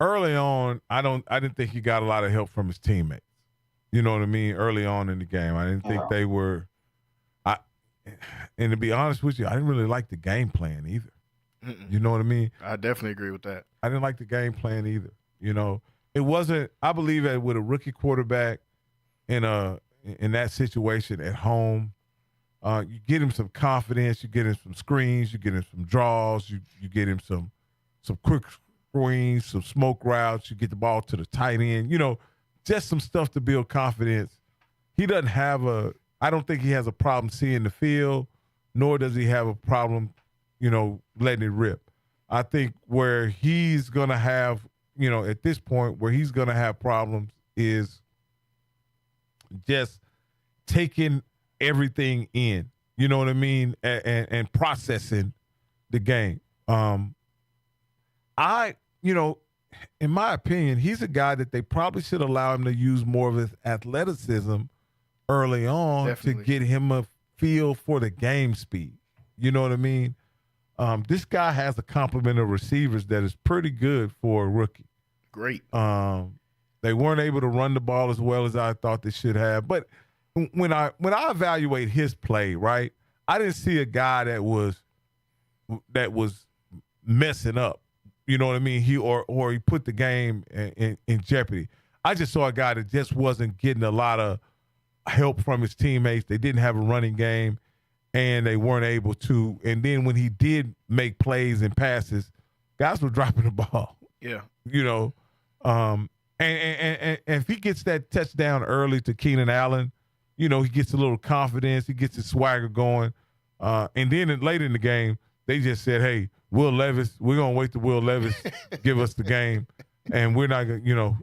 Early on, I didn't think he got a lot of help from his teammates. You know what I mean? Early on in the game, I didn't think they were. And to be honest with you, I didn't really like the game plan either. Mm-mm. You know what I mean? I definitely agree with that. I didn't like the game plan either. It wasn't. I believe that with a rookie quarterback in that situation at home, you get him some confidence, you get him some screens, you get him some draws, you get him some quick screens, some smoke routes, you get the ball to the tight end. Just some stuff to build confidence. He doesn't have I don't think he has a problem seeing the field, nor does he have a problem, letting it rip. I think where he's going to have, at this point, where he's going to have problems is just taking everything in. You know what I mean? And processing the game. In my opinion, he's a guy that they probably should allow him to use more of his athleticism early on Definitely. to get him a feel for the game speed. You know what I mean? This guy has a complement of receivers that is pretty good for a rookie. Great. They weren't able to run the ball as well as I thought they should have. But when I evaluate his play, right, I didn't see a guy that was messing up. You know what I mean? He put the game in jeopardy. I just saw a guy that just wasn't getting a lot of help from his teammates. They didn't have a running game, and they weren't able to. And then when he did make plays and passes, guys were dropping the ball. Yeah. You know, and if he gets that touchdown early to Keenan Allen, you know, he gets a little confidence. He gets his swagger going. And then later in the game, they just said, hey, Will Levis, we're going to wait till Will Levis give us the game. And we're not going to, you know,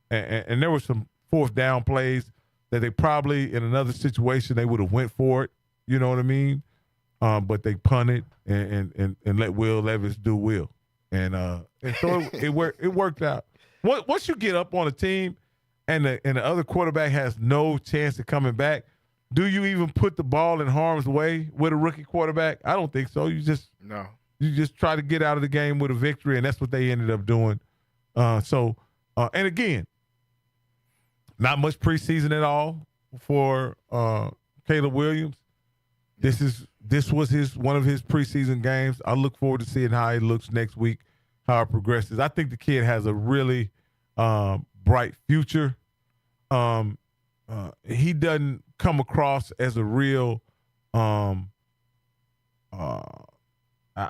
and there were some fourth down plays that they probably, in another situation, they would have went for it. You know what I mean? But they punted and let Will Levis do Will. And so it worked out. Once you get up on a team and the other quarterback has no chance of coming back, do you even put the ball in harm's way with a rookie quarterback? I don't think so. You just try to get out of the game with a victory, and that's what they ended up doing. And again, not much preseason at all for Caleb Williams. This was one of his preseason games. I look forward to seeing how he looks next week, how it progresses. I think the kid has a really bright future. He doesn't come across as a real I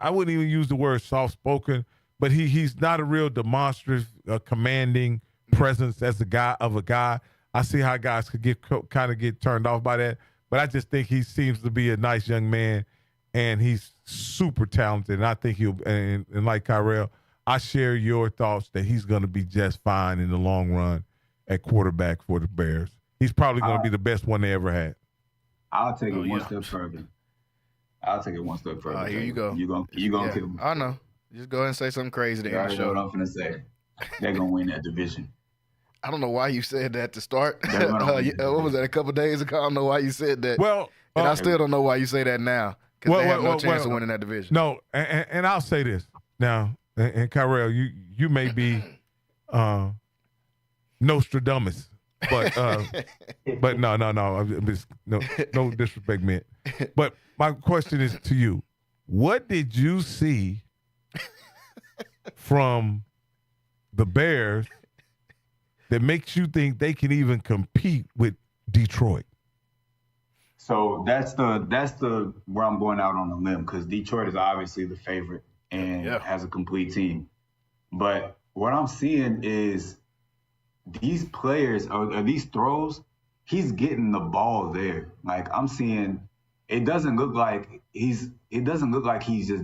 wouldn't even use the word soft-spoken, but he's not a real demonstrative, commanding presence as a guy. I see how guys could get turned off by that, but I just think he seems to be a nice young man, and he's super talented. And I think and like Kyrell, I share your thoughts that he's going to be just fine in the long run at quarterback for the Bears. He's probably going to be the best one they ever had. I'll take it one step further. Here you go. You gonna kill him. I know. Just go ahead and say something crazy to end the show. What I'm finna say. They're gonna win that division. I don't know why you said that to start. What was that, a couple days ago? I don't know why you said that. Well, and I still don't know why you say that now, because they have no chance of winning that division. No, and I'll say this now, and Kyrell, you may be Nostradamus, but no disrespect meant. But my question is to you: what did you see from the Bears that makes you think they can even compete with Detroit? So that's the where I'm going out on a limb, because Detroit is obviously the favorite and has a complete team. But what I'm seeing is these players or these throws, he's getting the ball there. Like, I'm seeing, it doesn't look like he just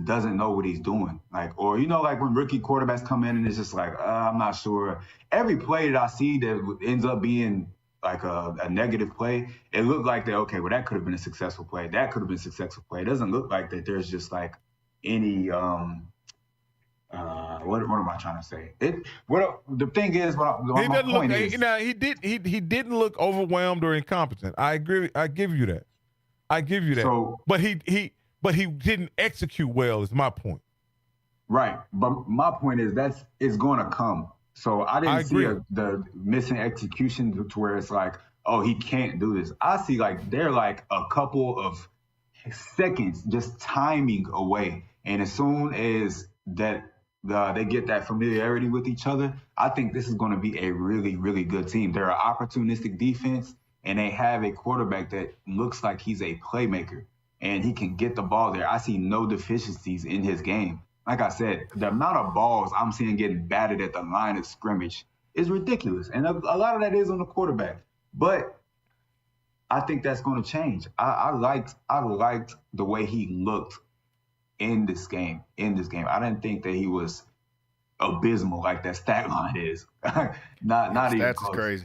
doesn't know what he's doing. Like, or, you know, like when rookie quarterbacks come in and it's just like, I'm not sure. Every play that I see that ends up being like a negative play, it looked like that, okay, well, that could have been a successful play. That could have been a successful play. It doesn't look like that there's just like any, what am I trying to say? The thing is, he didn't look overwhelmed or incompetent. I agree. I give you that. So, but he didn't execute well, is my point. Right. But my point is it's going to come. So I didn't see the missing execution to where it's like, oh, he can't do this. I see like they're like a couple of seconds just timing away. And as soon as that they get that familiarity with each other, I think this is going to be a really, really good team. They're an opportunistic defense, and they have a quarterback that looks like he's a playmaker, and he can get the ball there. I see no deficiencies in his game. Like I said, the amount of balls I'm seeing getting batted at the line of scrimmage is ridiculous. And a lot of that is on the quarterback. But I think that's going to change. I liked the way he looked in this game. I didn't think that he was abysmal like that stat line is. not even close. That's crazy.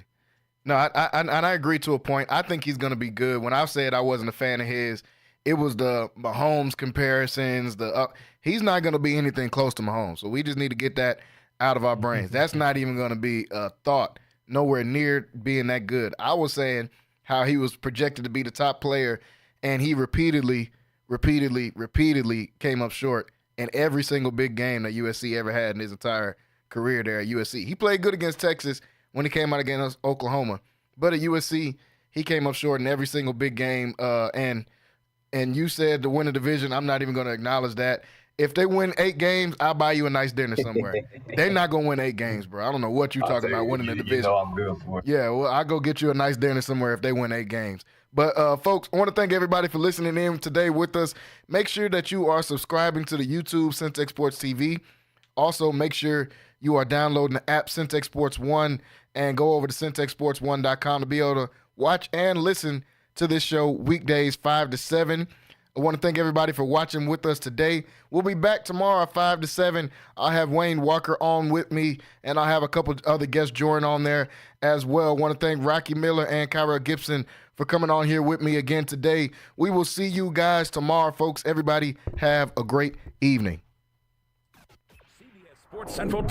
No, I agree to a point. I think he's going to be good. When I said I wasn't a fan of his, it was the Mahomes comparisons. He's not going to be anything close to Mahomes. So we just need to get that out of our brains. That's not even going to be a thought, nowhere near being that good. I was saying how he was projected to be the top player, and he repeatedly came up short in every single big game that USC ever had in his entire career there at USC. He played good against Texas when he came out against Oklahoma, but at USC, he came up short in every single big game. And you said to win the division, I'm not even going to acknowledge that. If they win 8 games, I'll buy you a nice dinner somewhere. They're not going to win 8 games, bro. I don't know what you're talking about winning the division. You know I'm good for it. Yeah, well, I'll go get you a nice dinner somewhere if they win 8 games. But, folks, I want to thank everybody for listening in today with us. Make sure that you are subscribing to the YouTube Centex Sports TV. Also, make sure you are downloading the app Centex Sports 1 and go over to CentexSports1.com to be able to watch and listen to this show weekdays 5 to 7. I want to thank everybody for watching with us today. We'll be back tomorrow at 5 to 7. I'll have Wayne Walker on with me, and I'll have a couple other guests join on there as well. I want to thank Rocky Miller and Kyra Gibson for coming on here with me again today. We will see you guys tomorrow, folks. Everybody have a great evening. CBS Sports Central